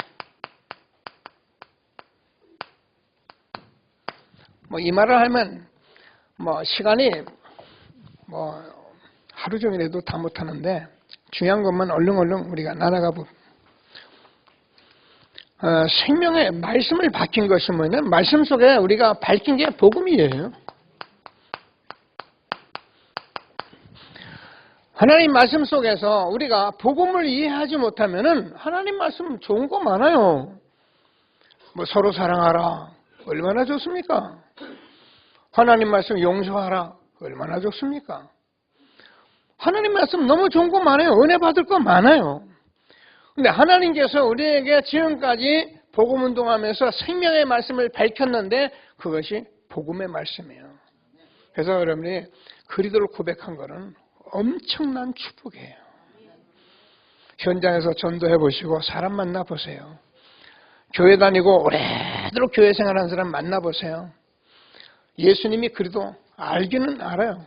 이 말을 하면 시간이 하루 종일해도 다 못하는데 중요한 것만 얼른 우리가 나눠가 보고 생명의 말씀을 밝힌 것이 뭐냐면 말씀 속에 우리가 밝힌 게 복음이에요. 하나님 말씀 속에서 우리가 복음을 이해하지 못하면은 하나님 말씀 좋은 거 많아요. 서로 사랑하라. 얼마나 좋습니까? 하나님 말씀 용서하라. 얼마나 좋습니까? 하나님 말씀 너무 좋은 거 많아요. 은혜 받을 거 많아요. 근데 하나님께서 우리에게 지금까지 복음 운동하면서 생명의 말씀을 밝혔는데 그것이 복음의 말씀이에요. 그래서 여러분이 그리스도를 고백한 거는 엄청난 축복이에요. 현장에서 전도해 보시고 사람 만나 보세요. 교회 다니고 오래도록 교회 생활하는 사람 만나 보세요. 예수님이 그리도 알기는 알아요.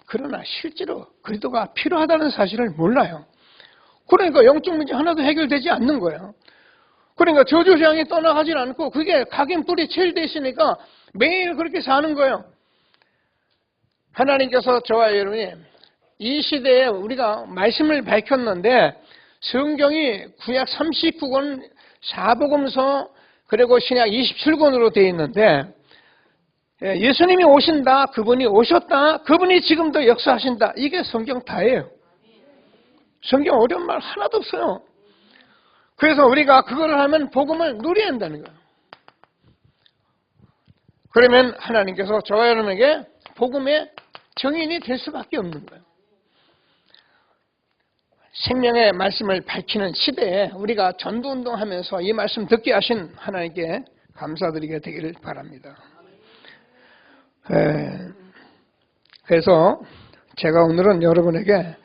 그러나 실제로 그리도가 필요하다는 사실을 몰라요. 그러니까 영적 문제 하나도 해결되지 않는 거예요. 그러니까 저주향이 떠나가질 않고 그게 각인 뿌리 체일되어 있으니까 매일 그렇게 사는 거예요. 하나님께서 저와 여러분이 이 시대에 우리가 말씀을 밝혔는데 성경이 구약 39권 4복음서 그리고 신약 27권으로 되어 있는데 예수님이 오신다, 그분이 오셨다, 그분이 지금도 역사하신다. 이게 성경 다예요. 성경 어려운 말 하나도 없어요. 그래서 우리가 그거를 하면 복음을 누려야 한다는 거예요. 그러면 하나님께서 저와 여러분에게 복음의 정인이 될 수밖에 없는 거예요. 생명의 말씀을 밝히는 시대에 우리가 전도운동하면서 이 말씀 듣게 하신 하나님께 감사드리게 되기를 바랍니다. 그래서 제가 오늘은 여러분에게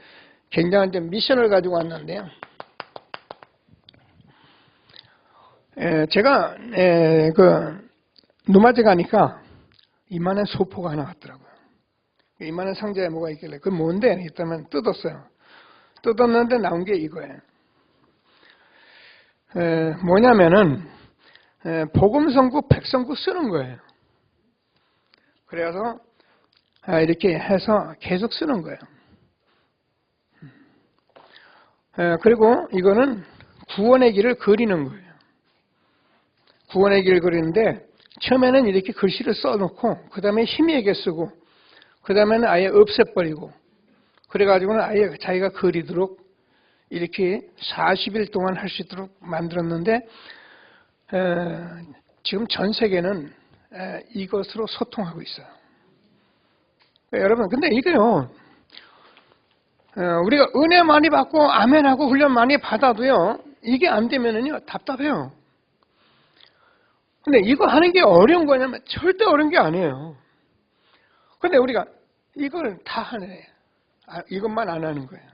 굉장한 미션을 가지고 왔는데요. 제가 누마제 가니까 이만한 소포가 하나 왔더라고요. 이만한 상자에 뭐가 있길래 그게 뭔데? 했더니 뜯었어요. 뜯었는데 나온 게 이거예요. 뭐냐면은 복음성구, 백성구 쓰는 거예요. 그래서 이렇게 해서 계속 쓰는 거예요. 그리고 이거는 구원의 길을 그리는 거예요. 구원의 길을 그리는데 처음에는 이렇게 글씨를 써놓고 그 다음에 희미하게 쓰고 그 다음에는 아예 없애버리고 그래가지고는 아예 자기가 그리도록 이렇게 40일 동안 할 수 있도록 만들었는데 지금 전 세계는 이것으로 소통하고 있어요. 여러분 근데 이게요 우리가 은혜 많이 받고 아멘하고 훈련 많이 받아도요 이게 안 되면은요 답답해요. 근데 이거 하는 게 어려운 거냐면 절대 어려운 게 아니에요. 근데 우리가 이걸 다 하네. 이것만 안 하는 거예요.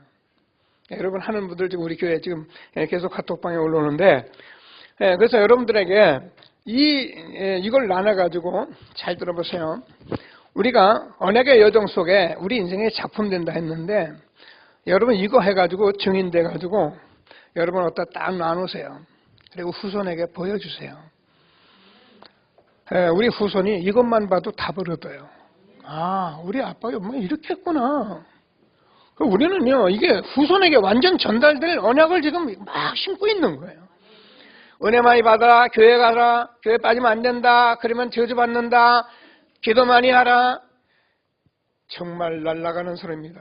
여러분 하는 분들 지금 우리 교회 지금 계속 카톡방에 올라오는데 그래서 여러분들에게 이걸 나눠가지고 잘 들어보세요. 우리가 언약의 여정 속에 우리 인생의 작품 된다 했는데 여러분 이거 해가지고 증인돼가지고 여러분 어디다 딱 나누세요. 그리고 후손에게 보여주세요. 우리 후손이 이것만 봐도 답을 얻어요. 아, 우리 아빠가 뭐 이렇게 했구나. 우리는요, 이게 후손에게 완전 전달될 언약을 지금 막 심고 있는 거예요. 은혜 많이 받아라, 교회 가라, 교회 빠지면 안 된다, 그러면 저주받는다, 기도 많이 하라. 정말 날아가는 소리입니다.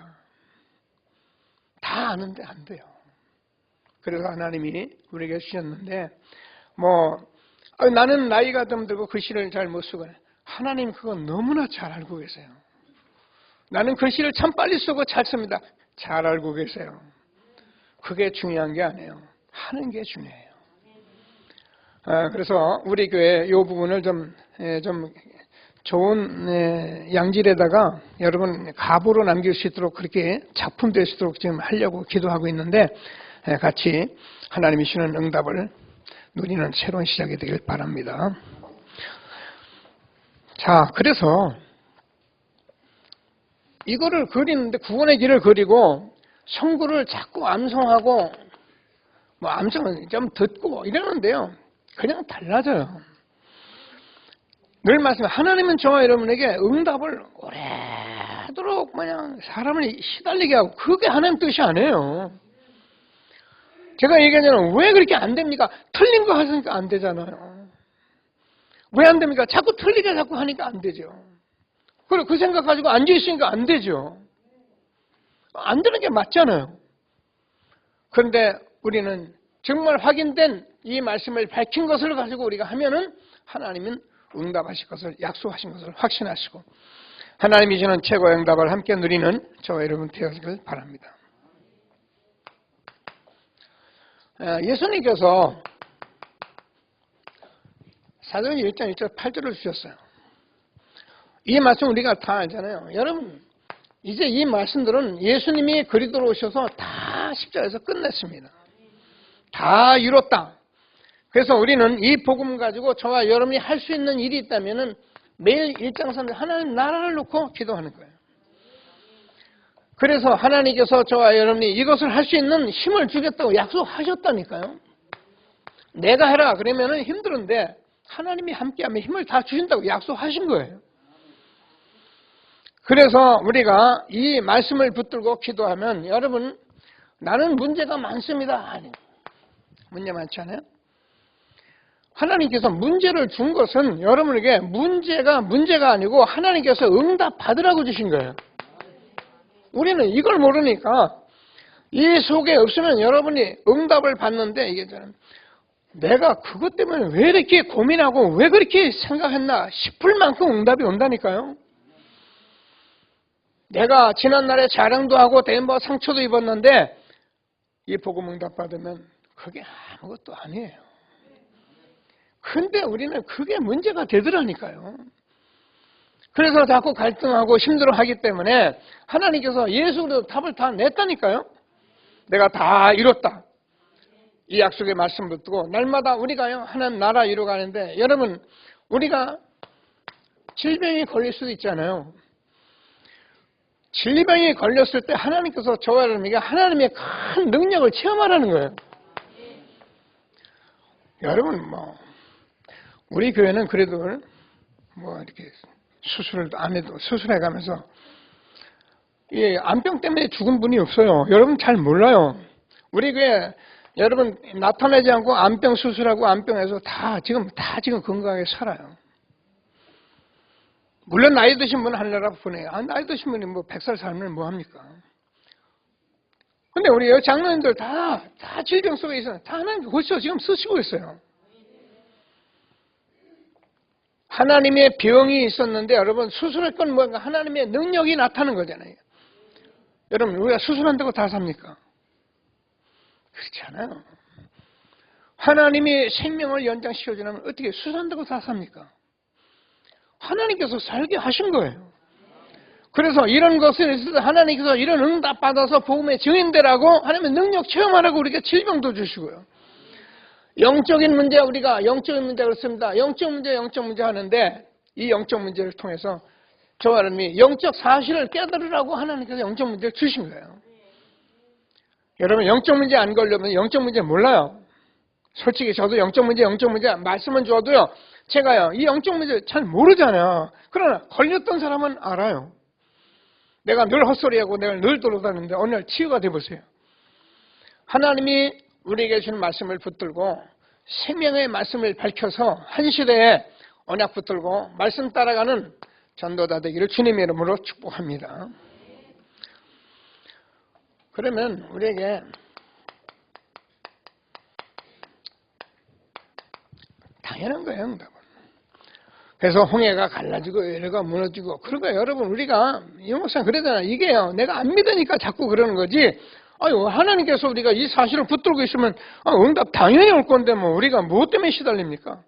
다 아는데 안 돼요. 그래서 하나님이 우리에게 주셨는데, 나는 나이가 좀 들고 글씨를 잘 못 쓰고, 하나님 그건 너무나 잘 알고 계세요. 나는 글씨를 참 빨리 쓰고 잘 씁니다. 잘 알고 계세요. 그게 중요한 게 아니에요. 하는 게 중요해요. 그래서 우리 교회 이 부분을 좀 좋은 양질에다가 여러분 가보로 남길 수 있도록 그렇게 작품 될 수 있도록 지금 하려고 기도하고 있는데 같이 하나님이 주시는 응답을 누리는 새로운 시작이 되길 바랍니다. 자, 그래서 이거를 그리는데 구원의 길을 그리고 성구를 자꾸 암송하고 암송은 좀 듣고 이러는데요. 그냥 달라져요. 늘 말씀해 하나님은 저와 여러분에게 응답을 오래도록 그냥 사람을 시달리게 하고 그게 하나님 뜻이 아니에요. 제가 얘기하자면 왜 그렇게 안 됩니까? 틀린 거 하니까 안 되잖아요. 왜 안 됩니까? 자꾸 틀리게 자꾸 하니까 안 되죠. 그리고 그 생각 가지고 앉아있으니까 안 되죠. 안 되는 게 맞잖아요. 그런데 우리는 정말 확인된 이 말씀을 밝힌 것을 가지고 우리가 하면은 하나님은 응답하실 것을 약속하신 것을 확신하시고 하나님이 주는 최고의 응답을 함께 누리는 저와 여러분 되어지길 바랍니다. 예수님께서 사도행 1장 1절 8절을 주셨어요. 이 말씀 우리가 다 알잖아요. 여러분 이제 이 말씀들은 예수님이 그리스도로 오셔서 다 다 십자가에서 끝냈습니다. 다 이뤘다. 그래서 우리는 이 복음 가지고 저와 여러분이 할 수 있는 일이 있다면 매일 일장선을 하나님 나라를 놓고 기도하는 거예요. 그래서 하나님께서 저와 여러분이 이것을 할 수 있는 힘을 주겠다고 약속하셨다니까요. 내가 해라 그러면 힘들은데 하나님이 함께하면 힘을 다 주신다고 약속하신 거예요. 그래서 우리가 이 말씀을 붙들고 기도하면 여러분 나는 문제가 많습니다. 아니, 문제 많지 않아요? 하나님께서 문제를 준 것은 여러분에게 문제가 아니고 하나님께서 응답 받으라고 주신 거예요. 우리는 이걸 모르니까 이 속에 없으면 여러분이 응답을 받는데 이게 저는 내가 그것 때문에 왜 이렇게 고민하고 왜 그렇게 생각했나 싶을 만큼 응답이 온다니까요. 내가 지난날에 자랑도 하고 대뭐 상처도 입었는데 이 복음 응답 받으면 그게 아무것도 아니에요. 근데 우리는 그게 문제가 되더라니까요. 그래서 자꾸 갈등하고 힘들어하기 때문에 하나님께서 예수로 답을 다 냈다니까요. 내가 다 이뤘다. 이 약속의 말씀을 듣고 날마다 우리가요 하나님 나라 이루어가는데 여러분 우리가 질병이 걸릴 수도 있잖아요. 질병이 걸렸을 때 하나님께서 저와 여러분에게 하나님의 큰 능력을 체험하라는 거예요. 여러분 우리 교회는 그래도 이렇게 수술을 안 해도 수술해 가면서 이 암병 때문에 죽은 분이 없어요. 여러분 잘 몰라요. 우리 교회 여러분 나타나지 않고 암병 수술하고 암병에서 다 지금 건강하게 살아요. 물론 나이 드신 분은 하늘나라 보내요. 나이 드신 분이 100살 살면 뭐합니까? 근데 우리 장로님들 다 질병 속에 있어요. 다 하나님 벌써 지금 쓰시고 있어요. 하나님의 병이 있었는데 여러분 수술할 건 뭔가 하나님의 능력이 나타나는 거잖아요. 여러분 우리가 수술한다고 다 삽니까? 그렇지 않아요. 하나님이 생명을 연장시켜주려면 어떻게 수술한다고 다 삽니까? 하나님께서 살게 하신 거예요. 그래서 이런 것을 있을 때 하나님께서 이런 응답 받아서 복음의 증인되라고 하나님의 능력 체험하라고 우리가 질병도 주시고요. 영적인 문제 우리가 영적인 문제 그렇습니다. 영적 문제 하는데 이 영적 문제를 통해서 저와 여러분이 영적 사실을 깨달으라고 하나님께서 영적 문제를 주신 거예요. 여러분 영적 문제 안 걸려면 영적 문제 몰라요. 솔직히 저도 영적 문제 말씀은 줘도요. 제가요 이 영적 문제 잘 모르잖아요. 그러나 걸렸던 사람은 알아요. 내가 늘 헛소리하고 내가 늘 돌아다니는데 어느 날 치유가 돼보세요. 하나님이 우리에게 주는 말씀을 붙들고 생명의 말씀을 밝혀서 한 시대에 언약 붙들고 말씀 따라가는 전도자 되기를 주님의 이름으로 축복합니다. 그러면 우리에게 당연한 거예요, 응답은. 그래서 홍해가 갈라지고 여리고가 무너지고 그러니까 여러분 우리가 이 목사님 그러잖아요. 이게요 내가 안 믿으니까 자꾸 그러는 거지. 하나님께서 우리가 이 사실을 붙들고 있으면 응답 당연히 올 건데 우리가 무엇 때문에 시달립니까?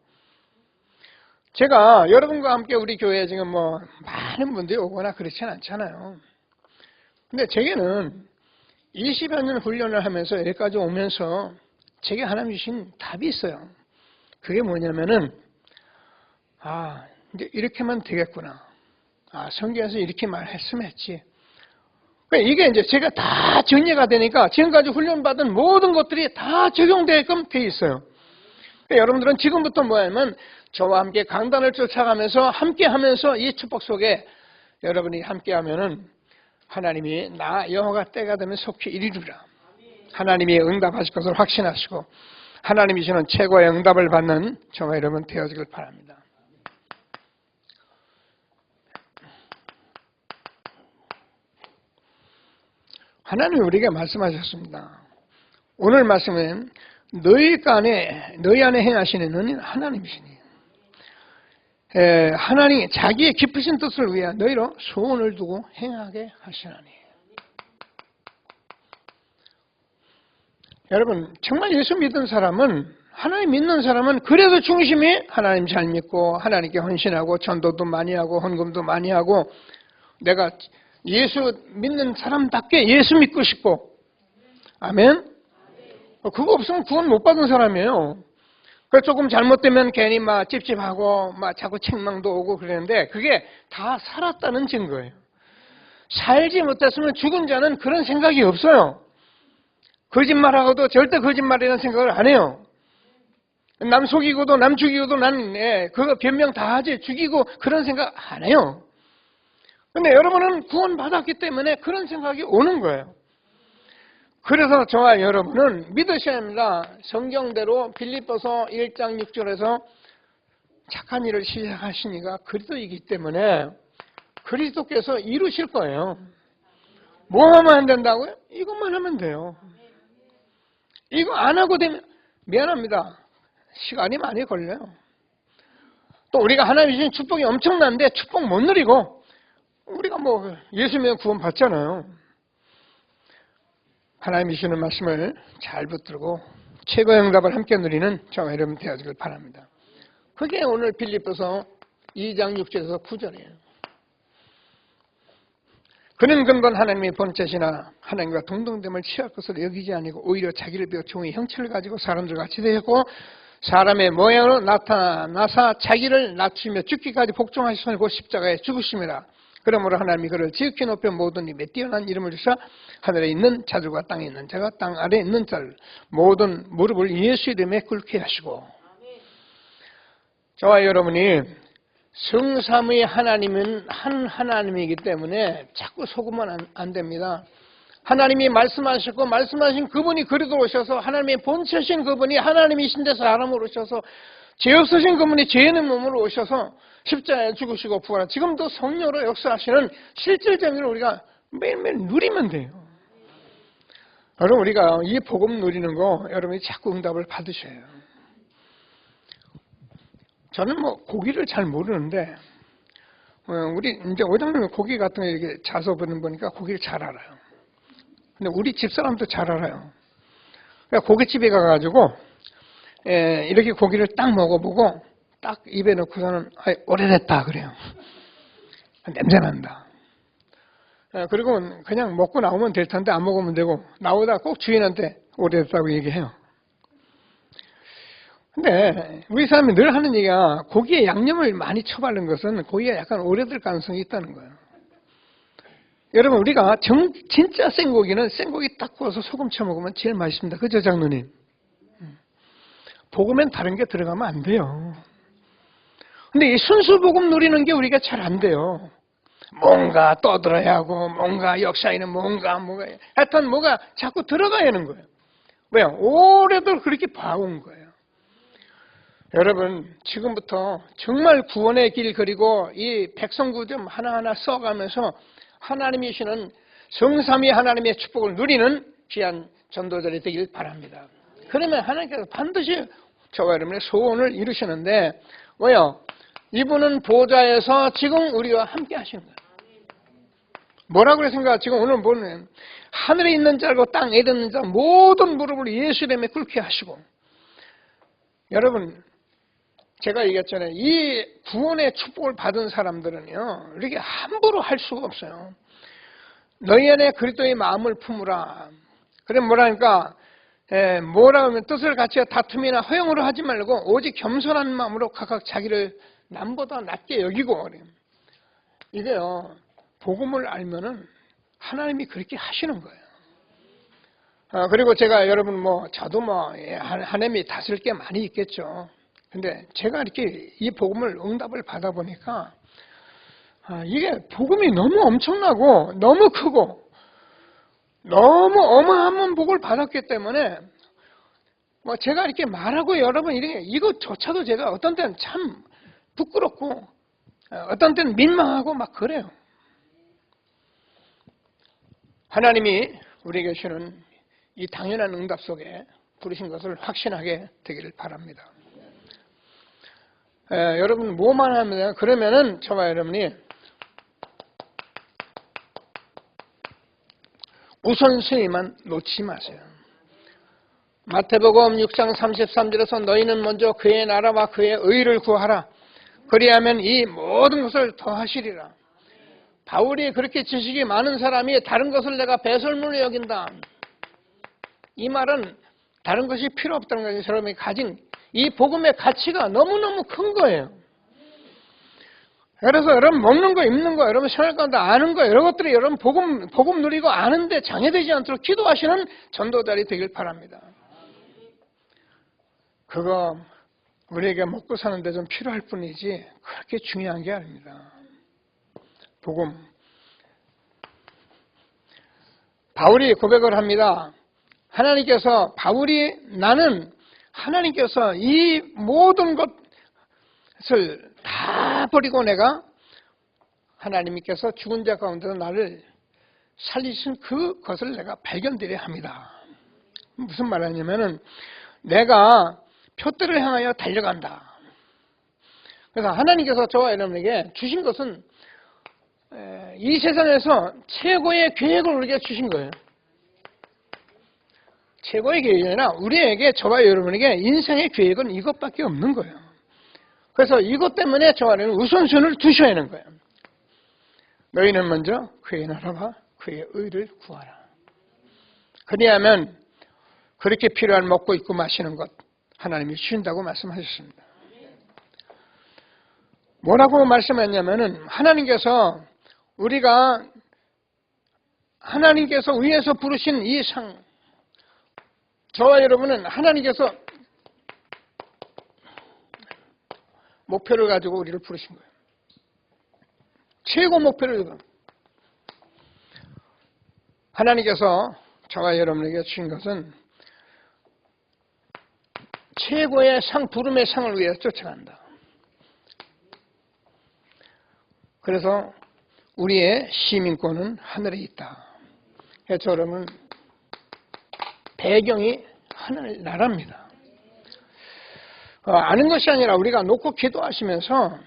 제가 여러분과 함께 우리 교회에 지금 많은 분들이 오거나 그렇지는 않잖아요. 근데 제게는 20여 년 훈련을 하면서 여기까지 오면서 제게 하나님 주신 답이 있어요. 그게 뭐냐면은 이제 이렇게만 되겠구나. 성경에서 이렇게 말했으면 했지. 이게 이제 제가 다 정리가 되니까 지금까지 훈련받은 모든 것들이 다 적용되게끔 돼 있어요. 여러분들은 지금부터 뭐냐면 저와 함께 강단을 쫓아가면서 함께 하면서 이 축복 속에 여러분이 함께 하면은 하나님이 나 여호와가 때가 되면 속히 이루리라. 하나님이 응답하실 것을 확신하시고 하나님이 주는 최고의 응답을 받는 저와 여러분 되어지길 바랍니다. 하나님이 우리에게 말씀하셨습니다. 오늘 말씀은 너희 안에 행하시는 너는 하나님이시니 하나님이 자기의 깊으신 뜻을 위해 너희로 소원을 두고 행하게 하시나니. 여러분 정말 예수 믿는 사람은 하나님 믿는 사람은 그래서 중심이 하나님 잘 믿고 하나님께 헌신하고 전도도 많이 하고 헌금도 많이 하고 내가 예수 믿는 사람답게 예수 믿고 싶고 아멘? 그거 없으면 구원 못 받은 사람이에요. 그래서 조금 잘못되면 괜히 막 찝찝하고 막 자꾸 책망도 오고 그러는데 그게 다 살았다는 증거예요. 살지 못했으면 죽은 자는 그런 생각이 없어요. 거짓말하고도 절대 거짓말이라는 생각을 안 해요. 남 속이고도 남 죽이고도 남 그거 변명 다 하지 죽이고 그런 생각 안 해요. 근데 여러분은 구원 받았기 때문에 그런 생각이 오는 거예요. 그래서 저와 여러분은 믿으셔야 합니다. 성경대로 빌립보서 1장 6절에서 착한 일을 시작하시니까 그리스도이기 때문에 그리스도께서 이루실 거예요. 뭐 하면 안 된다고요? 이것만 하면 돼요. 이거 안 하고 되면 미안합니다. 시간이 많이 걸려요. 또 우리가 하나님이 주신 축복이 엄청난데 축복 못 누리고 우리가 뭐 예수 믿으면 구원 받잖아요. 하나님이 주시는 말씀을 잘 붙들고 최고의 응답을 함께 누리는 저와 여러분 되어지길 바랍니다. 그게 오늘 빌립보서 2장 6절에서 9절이에요. 그는 근본 하나님의 본체시나 하나님과 동등됨을 취할 것을 여기지 아니고 오히려 자기를 비워 종의 형체를 가지고 사람들과 같이 되었고 사람의 모양으로 나타나사 자기를 낮추며 죽기까지 복종하시고 곧 십자가에 죽으심이라. 그러므로 하나님이 그를 지극히 높여 모든 입에 뛰어난 이름을 주사 하늘에 있는 자들과 땅에 있는 자가 땅 아래에 있는 자를 모든 무릎을 예수 이름에 꿇게 하시고. 저와 여러분이 성삼위 하나님은 한 하나님이기 때문에 자꾸 속으면 안 됩니다. 하나님이 말씀하셨고 말씀하신 그분이 그리도 오셔서 하나님의 본체신 그분이 하나님이신데 사람으로 오셔서 죄 없으신 그분이 죄 있는 몸으로 오셔서 십자가에 죽으시고 부활한 지금도 성령으로 역사하시는 실질적인 우리가 매일매일 누리면 돼요. 여러분 우리가 이 복음 누리는 거 여러분이 자꾸 응답을 받으셔야 해요. 저는 뭐 고기를 잘 모르는데 우리 이제 오장님은 고기 같은 거 이렇게 자서 보니까 고기를 잘 알아요. 근데 우리 집사람도 잘 알아요. 그러니까 고깃집에 가가지고 이렇게 고기를 딱 먹어보고 딱 입에 넣고서는 오래됐다 그래요. 냄새난다. 그리고 그냥 먹고 나오면 될 텐데 안 먹으면 되고 나오다 꼭 주인한테 오래됐다고 얘기해요. 근데 우리 사람이 늘 하는 얘기가 고기에 양념을 많이 쳐바른 것은 고기가 약간 오래될 가능성이 있다는 거예요. 여러분 우리가 진짜 생고기는 생고기 딱 구워서 소금 쳐 먹으면 제일 맛있습니다. 그죠 장로님? 복음엔 다른 게 들어가면 안 돼요. 근데 이 순수 복음 누리는 게 우리가 잘 안 돼요. 뭔가 떠들어야 하고 뭔가 역사에는 뭔가 하여튼 뭐가 자꾸 들어가야 하는 거예요. 왜요? 오래도 그렇게 봐온 거예요. 여러분 지금부터 정말 구원의 길 그리고 이 백성구 좀 하나하나 써가면서 하나님이시는 성삼위 하나님의 축복을 누리는 귀한 전도자들이 되길 바랍니다. 그러면 하나님께서 반드시 저와 여러분의 소원을 이루시는데 왜요? 이분은 보좌에서 지금 우리와 함께 하시는 거예요. 뭐라고 그랬습니까? 지금 오늘 보면 하늘에 있는 자고 땅에 있는 자 모든 무릎을 예수 이름에 꿇게 하시고 여러분 제가 얘기했잖아요. 이 구원의 축복을 받은 사람들은요 이렇게 함부로 할 수가 없어요. 너희 안에 그리스도의 마음을 품으라. 그래 뭐라니까 뭐라 하면 뜻을 같이 다툼이나 허용으로 하지 말고 오직 겸손한 마음으로 각각 자기를 남보다 낮게 여기고 그래요. 이게요 복음을 알면은 하나님이 그렇게 하시는 거예요. 그리고 제가 여러분 저도 하나님이 다스릴 게 많이 있겠죠. 근데 제가 이렇게 이 복음을 응답을 받아 보니까 이게 복음이 너무 엄청나고 너무 크고 너무 어마어마한 복을 받았기 때문에 제가 이렇게 말하고 여러분 이것조차도 제가 어떤 때는 참 부끄럽고 어떤 때는 민망하고 막 그래요. 하나님이 우리에게 주시는 이 당연한 응답 속에 부르신 것을 확신하게 되기를 바랍니다. 여러분 뭐만 하면 그러면은 저와 여러분이 우선순위만 놓치지 마세요. 마태복음 6장 33절에서 너희는 먼저 그의 나라와 그의 의를 구하라. 그리하면 이 모든 것을 더하시리라. 바울이 그렇게 지식이 많은 사람이 다른 것을 내가 배설물로 여긴다. 이 말은 다른 것이 필요 없다는 것이 여러분이 가진 이 복음의 가치가 너무너무 큰 거예요. 그래서 여러분 먹는 거, 입는 거, 여러분 생활 가운데 아는 거, 이런 것들이 여러분 복음 누리고 아는데 장애되지 않도록 기도하시는 전도자들이 되길 바랍니다. 그거 우리에게 먹고 사는데 좀 필요할 뿐이지 그렇게 중요한 게 아닙니다. 복음. 바울이 고백을 합니다. 나는 하나님께서 이 모든 것을 다 버리고 내가 하나님께서 죽은 자 가운데서 나를 살리신 그것을 내가 발견되려 합니다. 무슨 말이냐면은 내가 표대를 향하여 달려간다. 그래서 하나님께서 저와 여러분에게 주신 것은 이 세상에서 최고의 계획을 우리에게 주신 거예요. 최고의 계획이 아니라 우리에게, 저와 여러분에게 인생의 계획은 이것밖에 없는 거예요. 그래서 이것 때문에 저와 여러분은 우선순위를 두셔야 하는 거예요. 너희는 먼저 그의 나라와 그의 의를 구하라. 그리하면 그렇게 필요한 먹고 입고 마시는 것 하나님이 주신다고 말씀하셨습니다. 뭐라고 말씀했냐면은 하나님께서 위에서 부르신 이 상, 저와 여러분은 하나님께서 목표를 가지고 우리를 부르신 거예요. 최고 목표를 하나님께서 저와 여러분에게 주신 것은 최고의 상, 부름의 상을 위해 쫓아간다. 그래서 우리의 시민권은 하늘에 있다. 그래서 여러분 배경이 하늘 나라입니다. 아는 것이 아니라 우리가 놓고 기도하시면서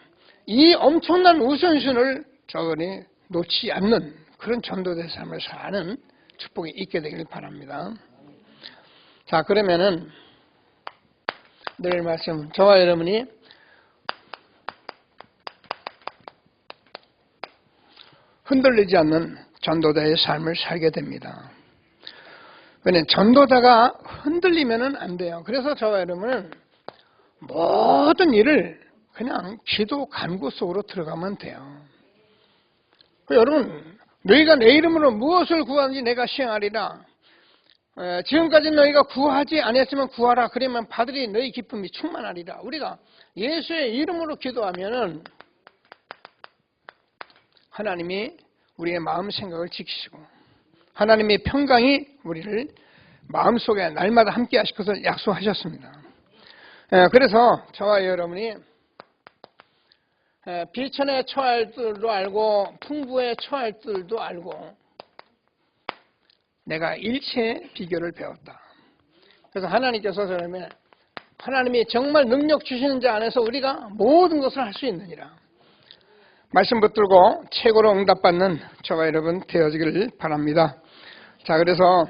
이 엄청난 우선순위를 저번에 놓지 않는 그런 전도자의 삶을 사는 축복이 있게 되길 바랍니다. 자, 그러면은 늘 말씀, 저와 여러분이 흔들리지 않는 전도자의 삶을 살게 됩니다. 왜냐하면 전도자가 흔들리면 안 돼요. 그래서 저와 여러분은 모든 일을 그냥 기도 간구 속으로 들어가면 돼요. 여러분, 너희가 내 이름으로 무엇을 구하는지 내가 시행하리라. 지금까지 너희가 구하지 않았으면 구하라. 그러면 받으리 너희 기쁨이 충만하리라. 우리가 예수의 이름으로 기도하면은 하나님이 우리의 마음 생각을 지키시고 하나님의 평강이 우리를 마음속에 날마다 함께 하실 것을 약속하셨습니다. 그래서 저와 여러분이 비천에 처할 줄도 알고 풍부에 처할 줄도 알고 내가 일체의 비결을 배웠다. 그래서 하나님께서 저라면 하나님이 정말 능력 주시는 자 안에서 우리가 모든 것을 할 수 있느니라. 말씀 붙들고 최고로 응답받는 저와 여러분 되어지기를 바랍니다. 자, 그래서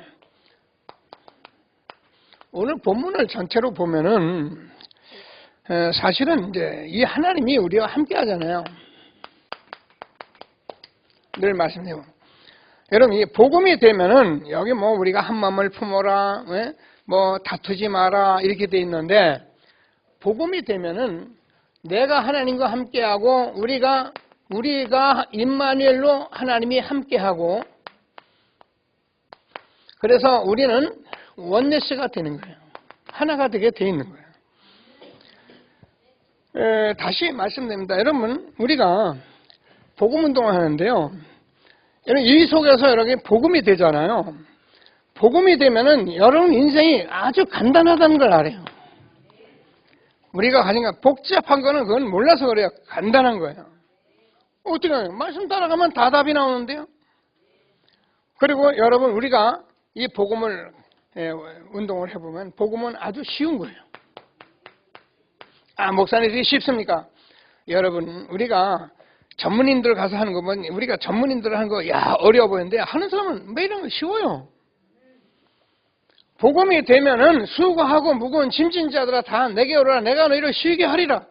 오늘 본문을 전체로 보면은 사실은 이제 이 하나님이 우리와 함께 하잖아요. 늘 말씀드려요. 여러분, 이 복음이 되면은 여기 뭐 우리가 한 마음을 품어라, 뭐 다투지 마라 이렇게 돼 있는데 복음이 되면은 내가 하나님과 함께하고 우리가 임마누엘로 하나님이 함께하고 그래서 우리는 원네스가 되는 거예요. 하나가 되게 돼 있는 거예요. 다시 말씀드립니다. 여러분, 우리가 복음 운동을 하는데요. 이 속에서 여러분 복음이 되잖아요. 복음이 되면은 여러분 인생이 아주 간단하다는 걸 알아요. 우리가 가진 복잡한 거는 그건 몰라서 그래요. 간단한 거예요. 어떻게 해요? 말씀 따라가면 다 답이 나오는데요. 그리고 여러분 우리가 이 복음을 운동을 해보면 복음은 아주 쉬운 거예요. 목사님들이 쉽습니까? 여러분 우리가 전문인들 가서 하는 거 보면 우리가 전문인들 하는 거 어려워 보이는데 하는 사람은 매일 하는 거 쉬워요. 복음이 되면은 수고하고 무거운 짐진 자들아 다 내게 오라 내가 너희를 쉬게 하리라.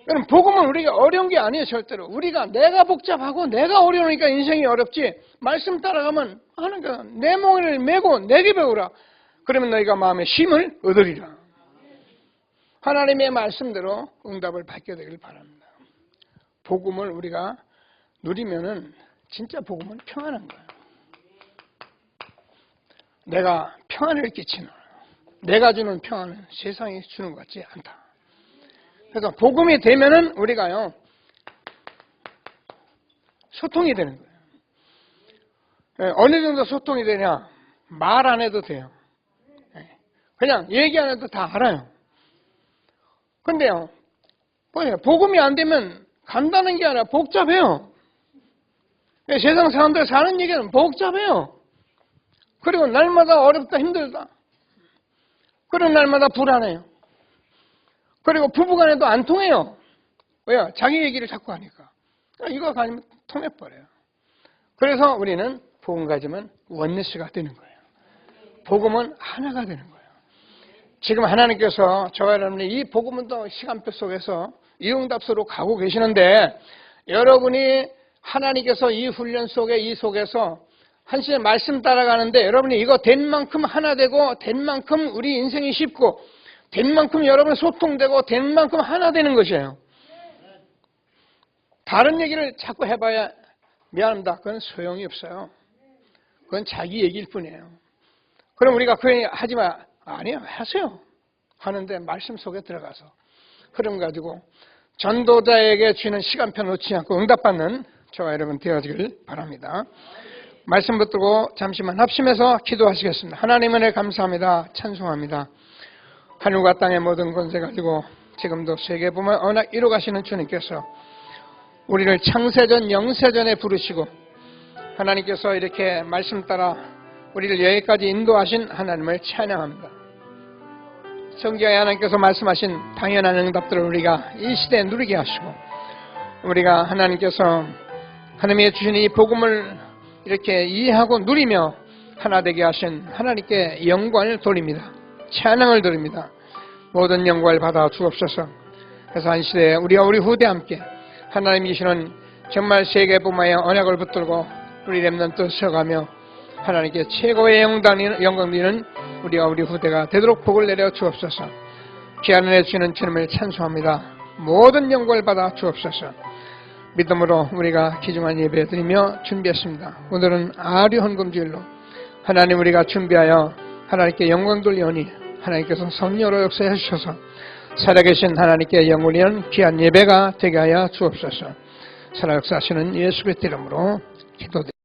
그럼 복음은 우리가 어려운 게 아니에요. 절대로. 내가 복잡하고 내가 어려우니까 인생이 어렵지. 말씀 따라가면 하는 거 내 멍에를 메고 내게 배우라. 그러면 너희가 마음의 쉼을 얻으리라. 하나님의 말씀대로 응답을 받게 되길 바랍니다. 복음을 우리가 누리면은 진짜 복음은 평안한 거예요. 내가 평안을 끼치는, 내가 주는 평안은 세상이 주는 것 같지 않다. 그래서 복음이 되면은 우리가요 소통이 되는 거예요. 어느 정도 소통이 되냐? 말 안 해도 돼요. 그냥 얘기 안 해도 다 알아요. 근데요, 복음이 안 되면 간다는 게 아니라 복잡해요. 세상 사람들 사는 얘기는 복잡해요. 그리고 날마다 어렵다 힘들다. 그리고 날마다 불안해요. 그리고 부부간에도 안 통해요. 왜요? 자기 얘기를 자꾸 하니까. 이거 가지면 통해버려요. 그래서 우리는 복음 가지면 원네스가 되는 거예요. 복음은 하나가 되는 거예요. 지금 하나님께서 저와 여러분이 이 복음운동 시간표 속에서 이 응답소로 가고 계시는데, 여러분이 하나님께서 이 훈련 속에 이 속에서 한시에 말씀 따라가는데, 여러분이 이거 된 만큼 하나 되고, 된 만큼 우리 인생이 쉽고, 된 만큼 여러분 소통되고, 된 만큼 하나 되는 것이에요. 다른 얘기를 자꾸 해봐야 미안합니다. 그건 소용이 없어요. 그건 자기 얘기일 뿐이에요. 그럼 우리가 그 얘기 하지 마. 아니요, 하세요. 하는데 말씀 속에 들어가서 그럼 가지고 전도자에게 주는 시간표 놓지 않고 응답받는 저와 여러분 되어지길 바랍니다. 말씀 붙들고 잠시만 합심해서 기도하시겠습니다. 하나님 은혜 감사합니다. 찬송합니다. 하늘과 땅의 모든 권세 가지고 지금도 세계복음을 언약 이루가시는 주님께서 우리를 창세전 영세전에 부르시고 하나님께서 이렇게 말씀 따라 우리를 여기까지 인도하신 하나님을 찬양합니다. 성경에 하나님께서 말씀하신 당연한 응답들을 우리가 이 시대에 누리게 하시고, 우리가 하나님께서 하나님이 주신 이 복음을 이렇게 이해하고 누리며 하나 되게 하신 하나님께 영광을 돌립니다. 찬양을 드립니다. 모든 영광을 받아 주옵소서. 그래서 한 시대에 우리와 우리 후대와 함께 하나님이 주시는 정말 세계복음의 언약을 붙들고 우리 렘넌트 서가며 하나님께 최고의 영광 드리는 우리와 우리 후대가 되도록 복을 내려 주옵소서. 귀한 은혜 주시는 주님을 찬송합니다. 모든 영광을 받아 주옵소서. 믿음으로 우리가 귀중한 예배 드리며 준비했습니다. 오늘은 아류 헌금주일로 하나님 우리가 준비하여 하나님께 영광 돌리오니 하나님께서 성령으로 역사해 주셔서 살아계신 하나님께 영광을 위한 귀한 예배가 되게 하여 주옵소서. 살아 역사하시는 예수 그리스도 이름으로 기도드립니다.